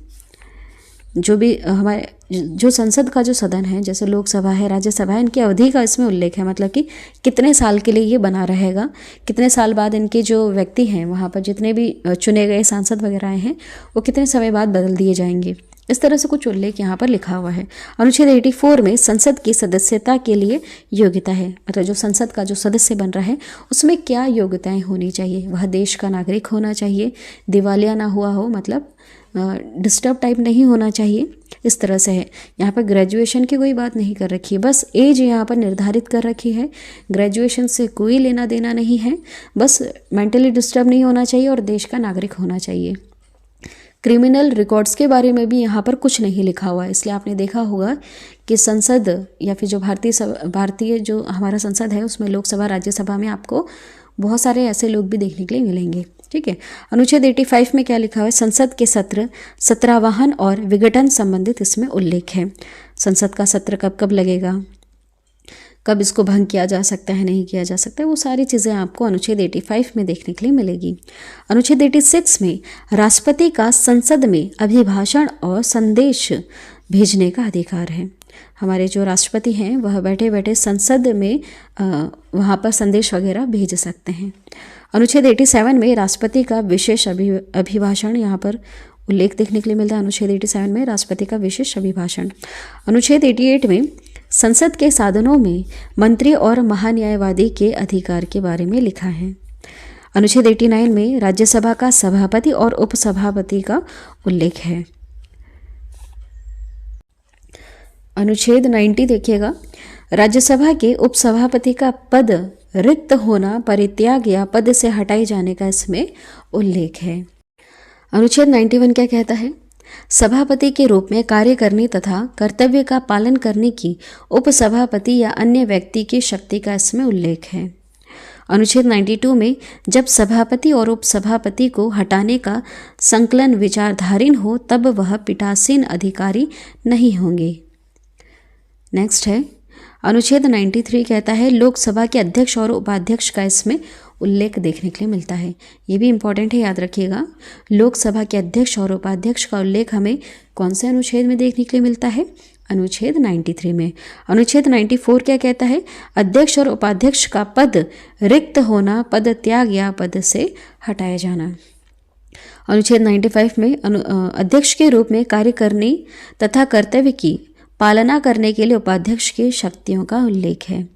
जो भी हमारे जो संसद का जो सदन है, जैसे लोकसभा है, राज्यसभा है, इनकी अवधि का इसमें उल्लेख है। मतलब कि कितने साल के लिए ये बना रहेगा, कितने साल बाद इनके जो व्यक्ति हैं वहाँ पर जितने भी चुने गए सांसद वगैरह हैं वो कितने समय बाद बदल दिए जाएंगे। इस तरह से कुछ उल्लेख यहाँ पर लिखा हुआ है। अनुच्छेद 84 में संसद की सदस्यता के लिए योग्यता है। मतलब जो संसद का जो सदस्य बन रहा है उसमें क्या योग्यताएं होनी चाहिए? वह देश का नागरिक होना चाहिए, दिवालिया ना हुआ हो, मतलब डिस्टर्ब टाइप नहीं होना चाहिए। इस तरह से है। यहाँ पर ग्रेजुएशन की कोई बात नहीं कर रखी है, बस एज यहाँ पर निर्धारित कर रखी है। ग्रेजुएशन से कोई लेना देना नहीं है, बस मेंटली डिस्टर्ब नहीं होना चाहिए और देश का नागरिक होना चाहिए। क्रिमिनल रिकॉर्ड्स के बारे में भी यहाँ पर कुछ नहीं लिखा हुआ है, इसलिए आपने देखा होगा कि संसद या फिर जो भारतीय जो हमारा संसद है उसमें लोकसभा, राज्यसभा में आपको बहुत सारे ऐसे लोग भी देखने के लिए मिलेंगे। ठीक है। अनुच्छेद 85 में क्या लिखा हुआ है? संसद के सत्र, सत्रावहन और विघटन संबंधित इसमें उल्लेख है। संसद का सत्र कब कब लगेगा, कब इसको भंग किया जा सकता है, नहीं किया जा सकता है, वो सारी चीज़ें आपको अनुच्छेद 85 में देखने के लिए मिलेगी। अनुच्छेद 86 में राष्ट्रपति का संसद में अभिभाषण और संदेश भेजने का अधिकार है। हमारे जो राष्ट्रपति हैं वह बैठे बैठे संसद में वहाँ पर संदेश वगैरह भेज सकते हैं। अनुच्छेद 87 में राष्ट्रपति का विशेष अभिभाषण यहाँ पर उल्लेख देखने के लिए मिलता है। अनुच्छेद 87 में राष्ट्रपति का विशेष अभिभाषण। अनुच्छेद 88 में संसद के साधनों में मंत्री और महान्यायवादी के अधिकार के बारे में लिखा है। अनुच्छेद 89 में राज्यसभा का सभापति और उपसभापति का उल्लेख है। अनुच्छेद 90 देखिएगा, राज्यसभा के उपसभापति का पद रिक्त होना, परित्याग या पद से हटाए जाने का इसमें उल्लेख है। अनुच्छेद 91 क्या कहता है? सभापति के रूप में कार्य करने तथा कर्तव्य का पालन करने की उपसभापति या अन्य व्यक्ति की शक्ति का इसमें उल्लेख है। अनुच्छेद 92 में जब सभापति और उपसभापति को हटाने का संकलन विचाराधीन हो तब वह पीठासीन अधिकारी नहीं होंगे। नेक्स्ट है अनुच्छेद 93 कहता है लोकसभा के अध्यक्ष और उपाध्यक्ष का इसमें उल्लेख देखने के लिए मिलता है। ये भी इंपॉर्टेंट है, याद रखिएगा। लोकसभा के अध्यक्ष और उपाध्यक्ष का उल्लेख हमें कौन से अनुच्छेद में देखने के लिए मिलता है? अनुच्छेद 93 में। अनुच्छेद 94 क्या कहता है? अध्यक्ष और उपाध्यक्ष का पद रिक्त होना, पद त्याग या पद से हटाया जाना। अनुच्छेद 95 में अध्यक्ष के रूप में कार्य करने तथा कर्तव्य की पालना करने के लिए उपाध्यक्ष की शक्तियों का उल्लेख है।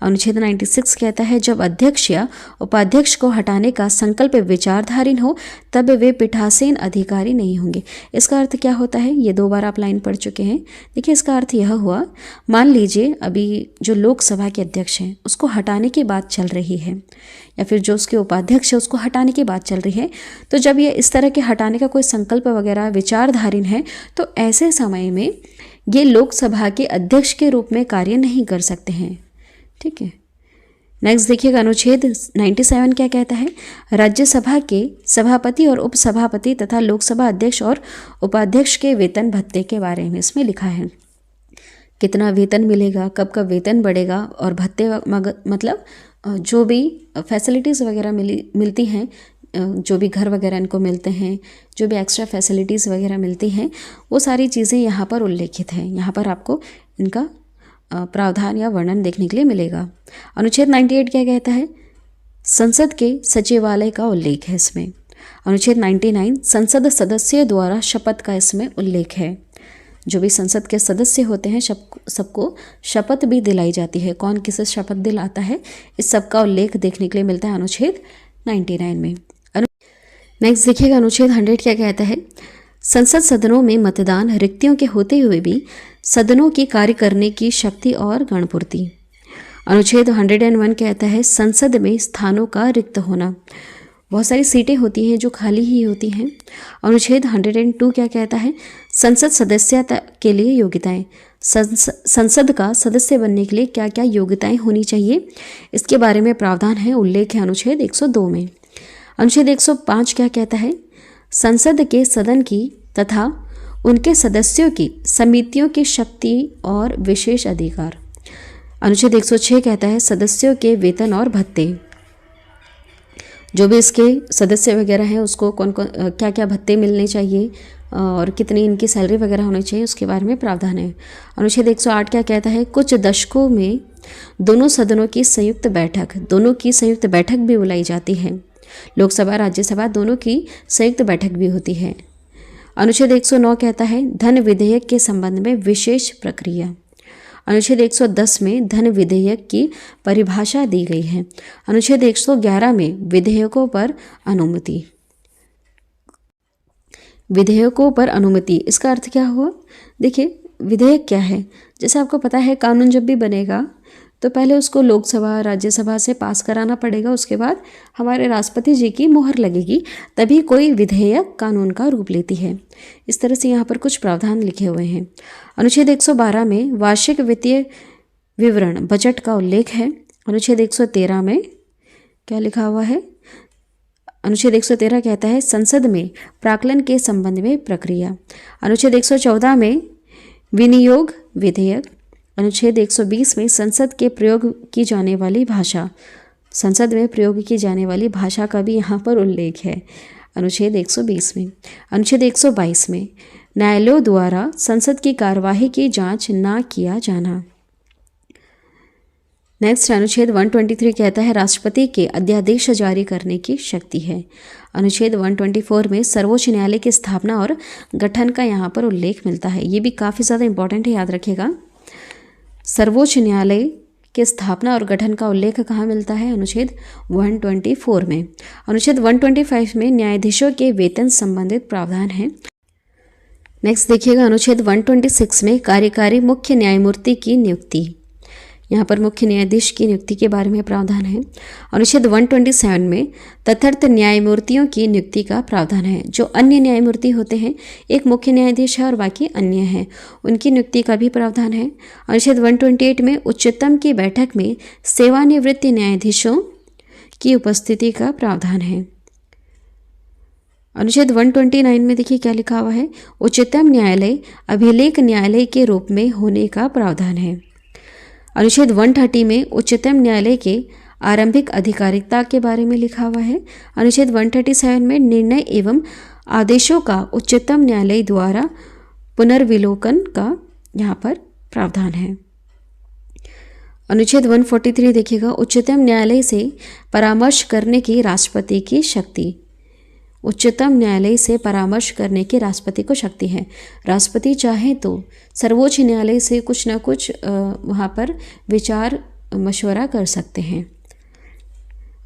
अनुच्छेद 96 कहता है जब अध्यक्ष या उपाध्यक्ष को हटाने का संकल्प विचारधारीन हो तब वे पीठासीन अधिकारी नहीं होंगे। इसका अर्थ क्या होता है, ये 2 बार आप लाइन पढ़ चुके हैं। देखिए इसका अर्थ यह हुआ, मान लीजिए अभी जो लोकसभा के अध्यक्ष हैं उसको हटाने की बात चल रही है, या फिर जो उसके उपाध्यक्ष है उसको हटाने की बात चल रही है, तो जब ये इस तरह के हटाने का कोई संकल्प वगैरह विचारधारीन है तो ऐसे समय में ये लोकसभा के अध्यक्ष के रूप में कार्य नहीं कर सकते हैं। ठीक है, नेक्स्ट देखिएगा अनुच्छेद 97 क्या कहता है, राज्यसभा के सभापति और उपसभापति तथा लोकसभा अध्यक्ष और उपाध्यक्ष के वेतन भत्ते के बारे में इसमें लिखा है। कितना वेतन मिलेगा, कब कब वेतन बढ़ेगा और भत्ते मतलब जो भी फैसिलिटीज़ वगैरह मिलती हैं, जो भी घर वगैरह इनको मिलते हैं, जो भी एक्स्ट्रा फैसिलिटीज़ वगैरह मिलती हैं, वो सारी चीज़ें यहाँ पर उल्लेखित हैं। यहाँ पर आपको इनका प्रावधान या वर्णन देखने के लिए मिलेगा। अनुच्छेद 98 क्या कहता है, संसद के सचिवालय का उल्लेख है इसमें। अनुच्छेद 99 संसद सदस्य द्वारा शपथ का इसमें उल्लेख है। जो भी संसद के सदस्य होते हैं सबको शपथ भी दिलाई जाती है। कौन किसे शपथ दिलाता है, इस सब का उल्लेख देखने के लिए मिलता है अनुच्छेद 99 में। नेक्स्ट देखिएगा अनुच्छेद 100 क्या कहता है, संसद सदनों में मतदान रिक्तियों के होते हुए भी सदनों की कार्य करने की शक्ति और गणपूर्ति। अनुच्छेद 101 कहता है संसद में स्थानों का रिक्त होना, बहुत सारी सीटें होती हैं जो खाली ही होती हैं। अनुच्छेद 102 क्या कहता है, संसद सदस्यता के लिए योग्यताएं, संसद का सदस्य बनने के लिए क्या क्या योग्यताएं होनी चाहिए, इसके बारे में प्रावधान है, उल्लेख है अनुच्छेद 102 में। अनुच्छेद 105 क्या कहता है, संसद के सदन की तथा उनके सदस्यों की समितियों की शक्ति और विशेष अधिकार। अनुच्छेद 106 कहता है सदस्यों के वेतन और भत्ते, जो भी इसके सदस्य वगैरह हैं उसको कौन कौन क्या क्या भत्ते मिलने चाहिए और कितनी इनकी सैलरी वगैरह होनी चाहिए, उसके बारे में प्रावधान है। अनुच्छेद 108 क्या कहता है, कुछ दशकों में दोनों सदनों की संयुक्त बैठक भी बुलाई जाती है। लोकसभा राज्यसभा दोनों की संयुक्त बैठक भी होती है। अनुच्छेद 109 कहता है धन विधेयक के संबंध में विशेष प्रक्रिया। अनुच्छेद 110 में धन विधेयक की परिभाषा दी गई है। अनुच्छेद 111 में विधेयकों पर अनुमति, इसका अर्थ क्या हुआ, देखिए विधेयक क्या है, जैसे आपको पता है कानून जब भी बनेगा तो पहले उसको लोकसभा राज्यसभा से पास कराना पड़ेगा, उसके बाद हमारे राष्ट्रपति जी की मोहर लगेगी, तभी कोई विधेयक कानून का रूप लेती है। इस तरह से यहाँ पर कुछ प्रावधान लिखे हुए हैं। अनुच्छेद 112 में वार्षिक वित्तीय विवरण बजट का उल्लेख है। अनुच्छेद 113 में क्या लिखा हुआ है, अनुच्छेद 113 कहता है संसद में प्राक्कलन के संबंध में प्रक्रिया। अनुच्छेद 114 में विनियोग विधेयक। अनुच्छेद 120 में संसद में प्रयोग की जाने वाली भाषा का भी यहाँ पर उल्लेख है अनुच्छेद 120 में। अनुच्छेद 122 में न्यायालयों द्वारा संसद की कार्यवाही की जांच न किया जाना। नेक्स्ट अनुच्छेद 123 कहता है राष्ट्रपति के अध्यादेश जारी करने की शक्ति है। अनुच्छेद 124 में सर्वोच्च न्यायालय की स्थापना और गठन का यहाँ पर उल्लेख मिलता है। ये भी काफ़ी ज़्यादा इंपॉर्टेंट है, याद रखिएगा। सर्वोच्च न्यायालय के स्थापना और गठन का उल्लेख कहाँ मिलता है, अनुच्छेद 124 में। अनुच्छेद 125 में न्यायाधीशों के वेतन संबंधित प्रावधान है। नेक्स्ट देखिएगा अनुच्छेद 126 में कार्यकारी मुख्य न्यायमूर्ति की नियुक्ति, यहाँ पर मुख्य न्यायाधीश की नियुक्ति के बारे में प्रावधान है। अनुच्छेद 127 में तथार्थ न्यायमूर्तियों की नियुक्ति का प्रावधान है। जो अन्य न्यायमूर्ति होते हैं, एक मुख्य न्यायाधीश है और बाकी अन्य हैं, उनकी नियुक्ति का भी प्रावधान है। अनुच्छेद 128 में उच्चतम की बैठक में सेवानिवृत्त न्यायाधीशों की उपस्थिति का प्रावधान है। अनुच्छेद 129 में देखिए क्या लिखा हुआ है, उच्चतम न्यायालय अभिलेख न्यायालय के रूप में होने का प्रावधान है। अनुच्छेद 130 में उच्चतम न्यायालय के आरंभिक अधिकारिता के बारे में लिखा हुआ है। अनुच्छेद 137 में निर्णय एवं आदेशों का उच्चतम न्यायालय द्वारा पुनर्विलोकन का यहाँ पर प्रावधान है। अनुच्छेद 143 देखिएगा, उच्चतम न्यायालय से परामर्श करने की राष्ट्रपति की शक्ति। उच्चतम न्यायालय से परामर्श करने की राष्ट्रपति को शक्ति है। राष्ट्रपति चाहे तो सर्वोच्च न्यायालय से कुछ ना कुछ वहाँ पर विचार मशवरा कर सकते हैं।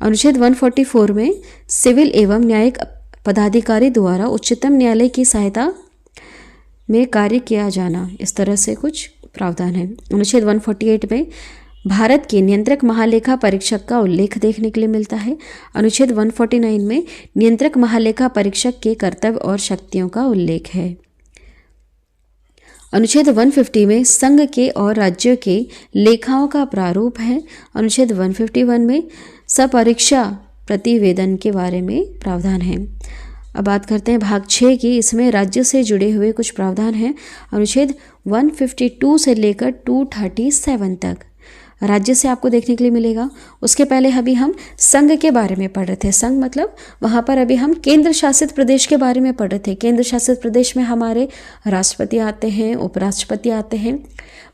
अनुच्छेद 144 में सिविल एवं न्यायिक पदाधिकारी द्वारा उच्चतम न्यायालय की सहायता में कार्य किया जाना, इस तरह से कुछ प्रावधान है। अनुच्छेद 148 में भारत के नियंत्रक महालेखा परीक्षक का उल्लेख देखने के लिए मिलता है। अनुच्छेद 149 में नियंत्रक महालेखा परीक्षक के कर्तव्य और शक्तियों का उल्लेख है। अनुच्छेद 150 में संघ के और राज्यों के लेखाओं का प्रारूप है। अनुच्छेद 151 में सपरीक्षा प्रतिवेदन के बारे में प्रावधान है। अब बात करते हैं भाग 6 की। इसमें राज्य से जुड़े हुए कुछ प्रावधान हैं। अनुच्छेद 152 से लेकर 237 तक राज्य से आपको देखने के लिए मिलेगा। उसके पहले अभी हम संघ के बारे में पढ़ रहे थे। संघ मतलब वहाँ पर अभी हम केंद्र शासित प्रदेश के बारे में पढ़ रहे थे। केंद्र शासित प्रदेश में हमारे राष्ट्रपति आते हैं, उपराष्ट्रपति आते हैं,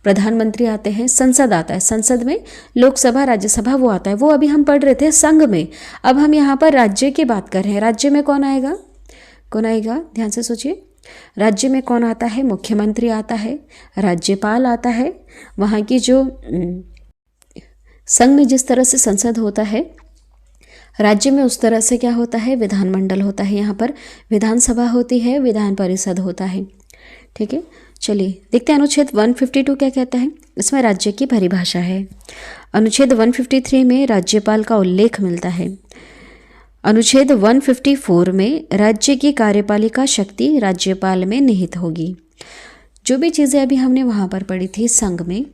प्रधानमंत्री आते हैं, संसद आता है। संसद में लोकसभा, राज्यसभा वो आता है। वो अभी हम पढ़ रहे थे संघ में। अब हम यहाँ पर राज्य की बात कर रहे हैं। राज्य में कौन आएगा, कौन आएगा, ध्यान से सोचिए। राज्य में कौन आता है? मुख्यमंत्री आता है, राज्यपाल आता है। वहाँ की जो संघ में जिस तरह से संसद होता है, राज्य में उस तरह से क्या होता है? विधानमंडल होता है। यहाँ पर विधानसभा होती है, विधान परिषद होता है। ठीक है, चलिए देखते हैं अनुच्छेद 152 क्या कहता है। इसमें राज्य की परिभाषा है। अनुच्छेद 153 में राज्यपाल का उल्लेख मिलता है। अनुच्छेद 154 में राज्य की कार्यपालिका शक्ति राज्यपाल में निहित होगी। जो भी चीज़ें अभी हमने वहाँ पर पढ़ी थी संघ में,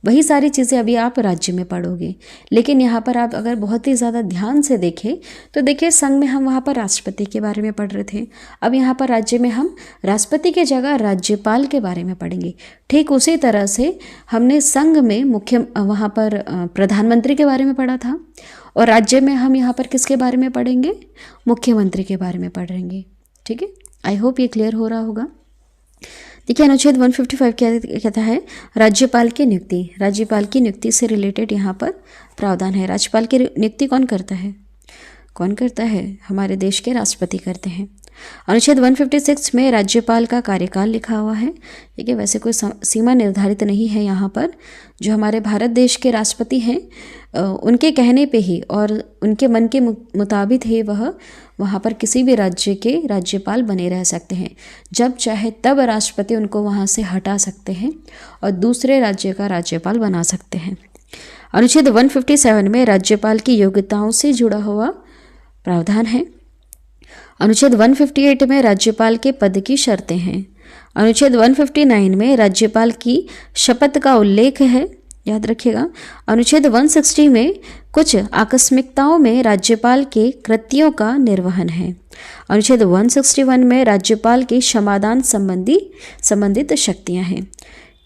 वही सारी चीज़ें अभी आप राज्य में पढ़ोगे। लेकिन यहाँ पर आप अगर बहुत ही ज़्यादा ध्यान से देखें तो देखिए, संघ में हम वहाँ पर राष्ट्रपति के बारे में पढ़ रहे थे। अब यहाँ पर राज्य में हम राष्ट्रपति की जगह राज्यपाल के बारे में पढ़ेंगे। ठीक उसी तरह से हमने संघ में वहाँ पर प्रधानमंत्री के बारे में पढ़ा था, और राज्य में हम यहाँ पर किसके बारे में पढ़ेंगे? मुख्यमंत्री के बारे में पढ़ेंगे। ठीक है, आई होप ये क्लियर हो रहा होगा। देखिए अनुच्छेद 155 क्या कहता है? राज्यपाल की नियुक्ति। राज्यपाल की नियुक्ति से रिलेटेड यहाँ पर प्रावधान है। राज्यपाल की नियुक्ति कौन करता है? कौन करता है? हमारे देश के राष्ट्रपति करते हैं। अनुच्छेद 156 में राज्यपाल का कार्यकाल लिखा हुआ है। ठीक है, वैसे कोई सीमा निर्धारित नहीं है यहाँ पर। जो हमारे भारत देश के राष्ट्रपति हैं उनके कहने पे ही और उनके मन के मुताबिक ही वह वहाँ पर किसी भी राज्य के राज्यपाल बने रह सकते हैं। जब चाहे तब राष्ट्रपति उनको वहाँ से हटा सकते हैं और दूसरे राज्य का राज्यपाल बना सकते हैं। अनुच्छेद 157 में राज्यपाल की योग्यताओं से जुड़ा हुआ प्रावधान है। अनुच्छेद 158 में राज्यपाल के पद की शर्तें हैं। अनुच्छेद 159 में राज्यपाल की शपथ का उल्लेख है, याद रखिएगा। अनुच्छेद 160 में कुछ आकस्मिकताओं में राज्यपाल के कृत्यों का निर्वहन है। अनुच्छेद 161 में राज्यपाल की क्षमादान संबंधित शक्तियां हैं।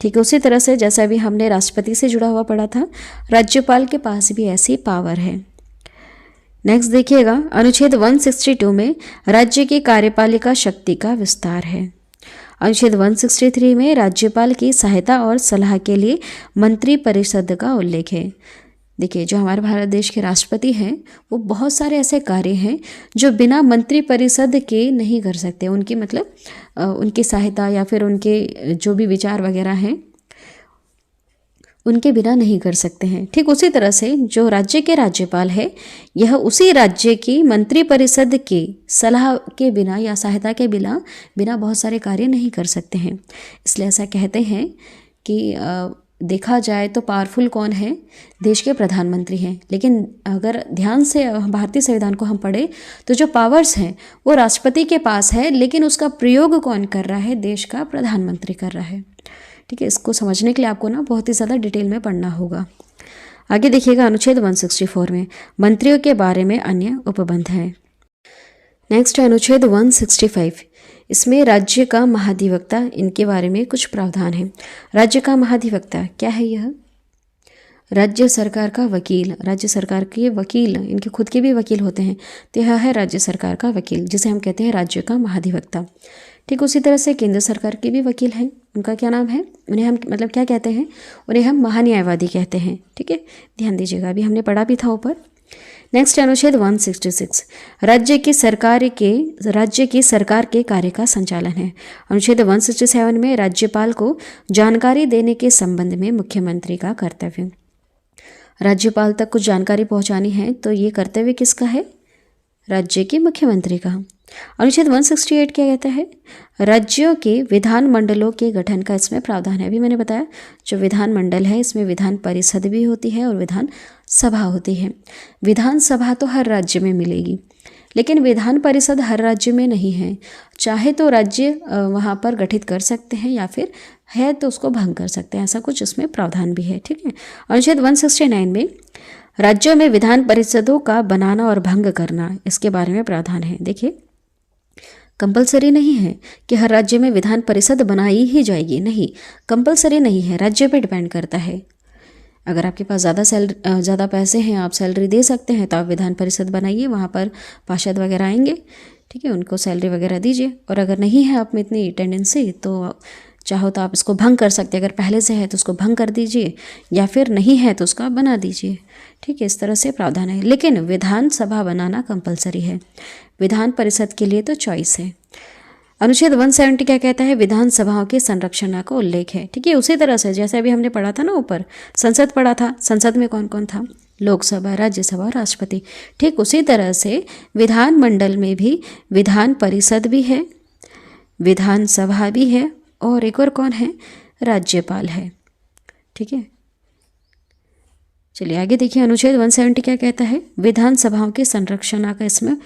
ठीक है, उसी तरह से जैसा भी हमने राष्ट्रपति से जुड़ा हुआ पढ़ा था, राज्यपाल के पास भी ऐसी पावर है। नेक्स्ट देखिएगा, अनुच्छेद 162 में राज्य की कार्यपालिका शक्ति का विस्तार है। अनुच्छेद 163 में राज्यपाल की सहायता और सलाह के लिए मंत्री परिषद का उल्लेख है। देखिए, जो हमारे भारत देश के राष्ट्रपति हैं वो बहुत सारे ऐसे कार्य हैं जो बिना मंत्री परिषद के नहीं कर सकते। उनकी मतलब उनकी सहायता या फिर उनके जो भी विचार वगैरह हैं उनके बिना नहीं कर सकते हैं। ठीक उसी तरह से जो राज्य के राज्यपाल है, यह उसी राज्य की मंत्री परिषद की सलाह के बिना या सहायता के बिना बहुत सारे कार्य नहीं कर सकते हैं। इसलिए ऐसा कहते हैं कि देखा जाए तो पावरफुल कौन है? देश के प्रधानमंत्री हैं। लेकिन अगर ध्यान से भारतीय संविधान को हम पढ़े तो जो पावर्स हैं वो राष्ट्रपति के पास है, लेकिन उसका प्रयोग कौन कर रहा है? देश का प्रधानमंत्री कर रहा है। ठीक है, इसको समझने के लिए आपको ना बहुत ही ज़्यादा डिटेल में पढ़ना होगा। आगे देखिएगा, अनुच्छेद 164 में मंत्रियों के बारे में अन्य उपबंध हैं। नेक्स्ट है अनुच्छेद 165। इसमें राज्य का महाधिवक्ता, इनके बारे में कुछ प्रावधान है। राज्य का महाधिवक्ता क्या है? यह राज्य सरकार का वकील, राज्य सरकार के वकील, इनके खुद के भी वकील होते हैं, तो यह है राज्य सरकार का वकील, जिसे हम कहते हैं राज्य का महाधिवक्ता। ठीक उसी तरह से केंद्र सरकार के भी वकील हैं। उनका क्या नाम है? उन्हें हम क्या कहते हैं? उन्हें हम महान्यायवादी कहते हैं। ठीक है, ध्यान दीजिएगा, अभी हमने पढ़ा भी था ऊपर। नेक्स्ट अनुच्छेद 166 राज्य की सरकार के कार्य का संचालन है। अनुच्छेद 167 में राज्यपाल को जानकारी देने के संबंध में मुख्यमंत्री का कर्तव्य। राज्यपाल तक कुछ जानकारी पहुंचानी है तो ये कर्तव्य किसका है? राज्य के मुख्यमंत्री का। अनुच्छेद 168 क्या कहता है? राज्यों के विधान मंडलों के गठन का इसमें प्रावधान है। अभी मैंने बताया जो विधान मंडल है इसमें विधान परिषद भी होती है और विधान सभा होती है। विधान सभा तो हर राज्य में मिलेगी, लेकिन विधान परिषद हर राज्य में नहीं है। चाहे तो राज्य वहाँ पर गठित कर सकते हैं या फिर है तो उसको भंग कर सकते हैं, ऐसा कुछ इसमें प्रावधान भी है। ठीक है। अनुच्छेद 169 में राज्यों में विधान परिषदों का बनाना और भंग करना, इसके बारे में प्रावधान है। देखिए, कंपलसरी नहीं है कि हर राज्य में विधान परिषद बनाई ही जाएगी, नहीं, कंपलसरी नहीं है, राज्य पे डिपेंड करता है। अगर आपके पास ज़्यादा पैसे हैं, आप सैलरी दे सकते हैं, तो आप विधान परिषद बनाइए, वहाँ पर पार्षद वगैरह आएंगे, ठीक है, उनको सैलरी वगैरह दीजिए। और अगर नहीं है आप में इतनी टेंडेंसी तो चाहो तो आप इसको भंग कर सकते हैं। अगर पहले से है तो उसको भंग कर दीजिए, या फिर नहीं है तो उसका बना दीजिए। ठीक है, इस तरह से प्रावधान है। लेकिन विधानसभा बनाना कंपलसरी है, विधान परिषद के लिए तो चॉइस है। अनुच्छेद 170 क्या कहता है? विधानसभाओं के संरक्षण का उल्लेख है। ठीक है, उसी तरह से जैसे अभी हमने पढ़ा था ना, ऊपर संसद पढ़ा था, संसद में कौन कौन था? लोकसभा, राज्यसभा और राष्ट्रपति। ठीक उसी तरह से विधान मंडल में भी विधान परिषद भी है, विधानसभा भी है, और एक और कौन है? राज्यपाल है। ठीक है, चलिए आगे देखिए। अनुच्छेद 170 क्या कहता है? विधानसभाओं के संरक्षण का इसमें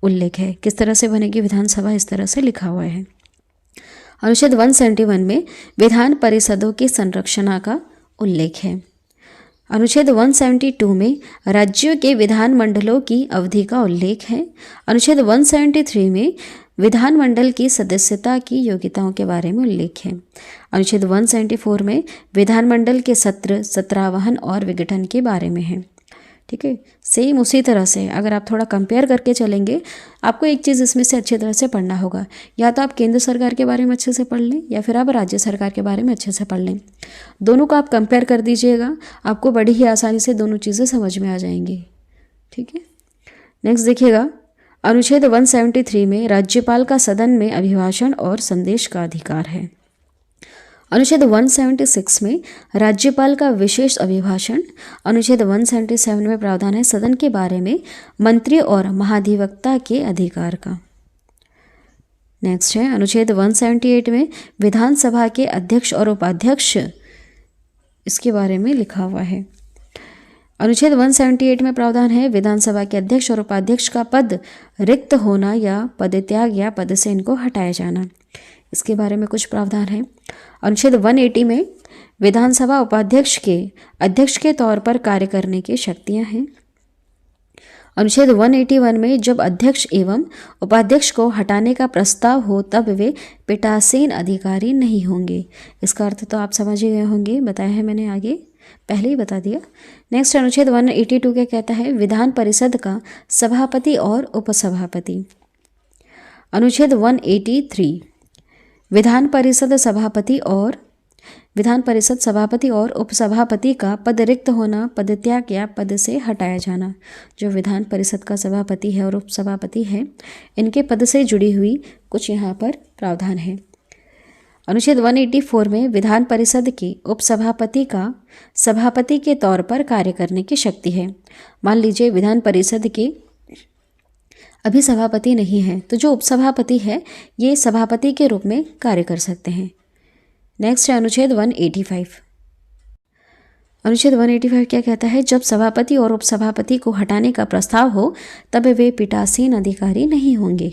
उल्लेख है। किस तरह से बनेगी विधानसभा? इस तरह से लिखा हुआ है। अनुच्छेद 171 में विधान परिषदों के संरक्षण का उल्लेख है। अनुच्छेद 172 में राज्यों के विधान मंडलों की अवधि का उल्लेख है। अनुच्छेद 173 में विधानमंडल की सदस्यता की योग्यताओं के बारे में उल्लेख है। अनुच्छेद 174 में विधानमंडल के सत्र, सत्रावहन और विघटन के बारे में है। ठीक है, सेम उसी तरह से अगर आप थोड़ा कंपेयर करके चलेंगे, आपको एक चीज़ इसमें से अच्छी तरह से पढ़ना होगा। या तो आप केंद्र सरकार के बारे में अच्छे से पढ़ लें, या फिर आप राज्य सरकार के बारे में अच्छे से पढ़ लें। दोनों को आप कंपेयर कर दीजिएगा, आपको बड़ी ही आसानी से दोनों चीज़ें समझ में आ जाएंगी। ठीक है, नेक्स्ट देखिएगा। अनुच्छेद 173 में राज्यपाल का सदन में अभिभाषण और संदेश का अधिकार है। अनुच्छेद 176 में राज्यपाल का विशेष अभिभाषण। अनुच्छेद 177 में प्रावधान है सदन के बारे में मंत्री और महाधिवक्ता के अधिकार का। नेक्स्ट है अनुच्छेद 178 में विधानसभा के अध्यक्ष और उपाध्यक्ष, इसके बारे में लिखा हुआ है। अनुच्छेद 178 में प्रावधान है विधानसभा के अध्यक्ष और उपाध्यक्ष का पद रिक्त होना या पदत्याग या पद से इनको हटाया जाना, इसके बारे में कुछ प्रावधान है। अनुच्छेद 180 में विधानसभा उपाध्यक्ष के अध्यक्ष के तौर पर कार्य करने की शक्तियां हैं। अनुच्छेद 181 में जब अध्यक्ष एवं उपाध्यक्ष को हटाने का प्रस्ताव हो तब वे पीठासीन अधिकारी नहीं होंगे। इसका अर्थ तो आप समझ ही गए होंगे, बताया है मैंने आगे, पहले ही बता दिया। नेक्स्ट अनुच्छेद 182 क्या कहता है? विधान परिषद का सभापति और उपसभापति। अनुच्छेद 183 विधान परिषद सभापति और उपसभापति का पद रिक्त होना, पदत्याग या पद से हटाया जाना। जो विधान परिषद का सभापति है और उपसभापति है, इनके पद से जुड़ी हुई कुछ यहाँ पर प्रावधान है। अनुच्छेद 184 में विधान परिषद के उपसभापति का सभापति के तौर पर कार्य करने की शक्ति है। मान लीजिए विधान परिषद के अभी सभापति नहीं है, तो जो उपसभापति है ये सभापति के रूप में कार्य कर सकते हैं। नेक्स्ट है अनुच्छेद 185। अनुच्छेद 185 क्या कहता है? जब सभापति और उपसभापति को हटाने का प्रस्ताव हो तब वे पीठासीन अधिकारी नहीं होंगे।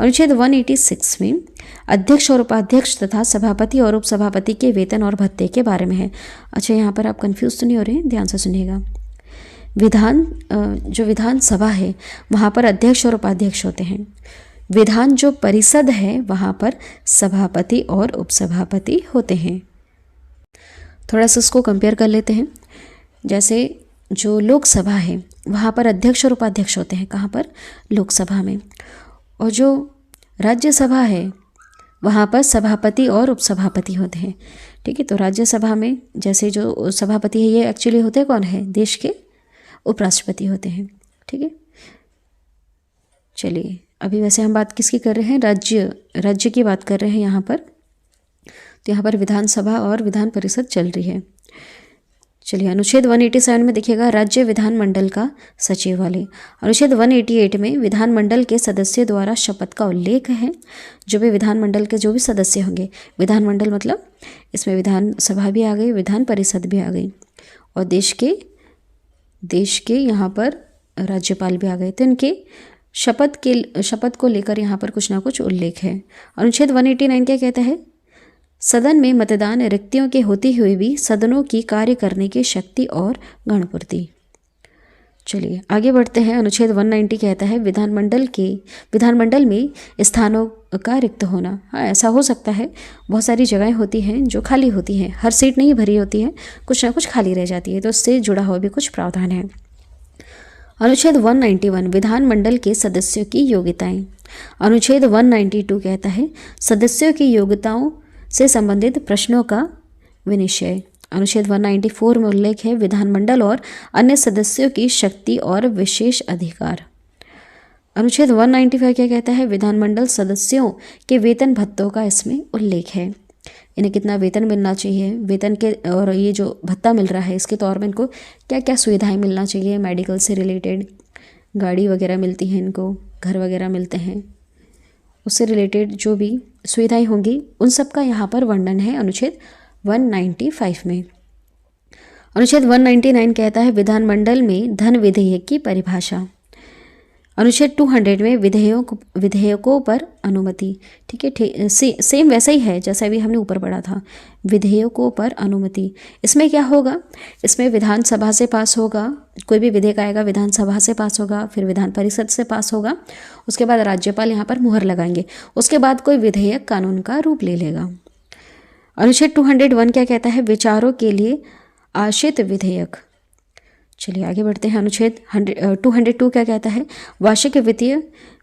अनुच्छेद 186 में अध्यक्ष और उपाध्यक्ष तथा सभापति और उपसभापति के वेतन और भत्ते के बारे में है। अच्छा, यहाँ पर आप कंफ्यूज तो नहीं हो रहे हैं, ध्यान से सुनिएगा। जो विधानसभा है वहाँ पर अध्यक्ष और उपाध्यक्ष होते हैं। विधान जो परिषद है वहाँ पर सभापति और उपसभापति होते हैं। थोड़ा सा इसको कंपेयर कर लेते हैं। जैसे जो लोकसभा है वहाँ पर अध्यक्ष और उपाध्यक्ष होते हैं, कहाँ पर? लोकसभा में। और जो राज्यसभा है वहाँ पर सभापति और उपसभापति होते हैं। ठीक है, तो राज्यसभा में जैसे जो सभापति है ये एक्चुअली होते कौन है? देश के उपराष्ट्रपति होते हैं। ठीक है, चलिए अभी वैसे हम बात किसकी कर रहे हैं, राज्य की बात कर रहे हैं यहाँ पर। तो यहाँ पर विधानसभा और विधान परिषद चल रही है। चलिए अनुच्छेद 187 में देखिएगा राज्य विधानमंडल का सचिवालय। अनुच्छेद 188 में विधानमंडल के सदस्यों द्वारा शपथ का उल्लेख है। जो भी विधानमंडल के जो भी सदस्य होंगे, विधानमंडल मतलब इसमें विधानसभा भी आ गई, विधान परिषद भी आ गई, और देश के यहाँ पर राज्यपाल भी आ गए, तो इनके शपथ को लेकर यहाँ पर कुछ ना कुछ उल्लेख है। अनुच्छेद 189 क्या कहता है, सदन में मतदान रिक्तियों के होते हुए भी सदनों की कार्य करने की शक्ति और गणपूर्ति। चलिए आगे बढ़ते हैं। अनुच्छेद 190 कहता है विधानमंडल में स्थानों का रिक्त होना। हाँ, ऐसा हो सकता है, बहुत सारी जगहें होती हैं जो खाली होती हैं, हर सीट नहीं भरी होती है, कुछ ना कुछ खाली रह जाती है, तो उससे जुड़ा हुआ भी कुछ प्रावधान है। अनुच्छेद 191 विधानमंडल के सदस्यों की योग्यताएं। अनुच्छेद 192 कहता है सदस्यों की योग्यताओं से संबंधित प्रश्नों का विनिश्चय। अनुच्छेद 194 में उल्लेख है विधानमंडल और अन्य सदस्यों की शक्ति और विशेष अधिकार। अनुच्छेद 195 क्या कहता है, विधानमंडल सदस्यों के वेतन भत्तों का इसमें उल्लेख है। इन्हें कितना वेतन मिलना चाहिए, वेतन के और ये जो भत्ता मिल रहा है इसके तौर में इनको क्या क्या सुविधाएं मिलना चाहिए, मेडिकल से रिलेटेड, गाड़ी वगैरह मिलती हैं इनको, घर वगैरह मिलते हैं, उससे रिलेटेड जो भी सुविधाएं होंगी उन सब का यहाँ पर वर्णन है अनुच्छेद 195 में। अनुच्छेद 199 कहता है विधानमंडल में धन विधेयक की परिभाषा। अनुच्छेद 200 में विधेयकों पर अनुमति। ठीक है, सेम वैसा ही है जैसा भी हमने ऊपर पढ़ा था, विधेयकों पर अनुमति। इसमें क्या होगा, इसमें विधानसभा से पास होगा, कोई भी विधेयक आएगा विधानसभा से पास होगा, फिर विधान परिषद से पास होगा, उसके बाद राज्यपाल यहाँ पर मुहर लगाएंगे, उसके बाद कोई विधेयक कानून का रूप ले लेगा। अनुच्छेद 201 क्या कहता है, विचारों के लिए आश्रित विधेयक। चलिए आगे बढ़ते हैं। अनुच्छेद 202 क्या कहता है, वार्षिक वित्तीय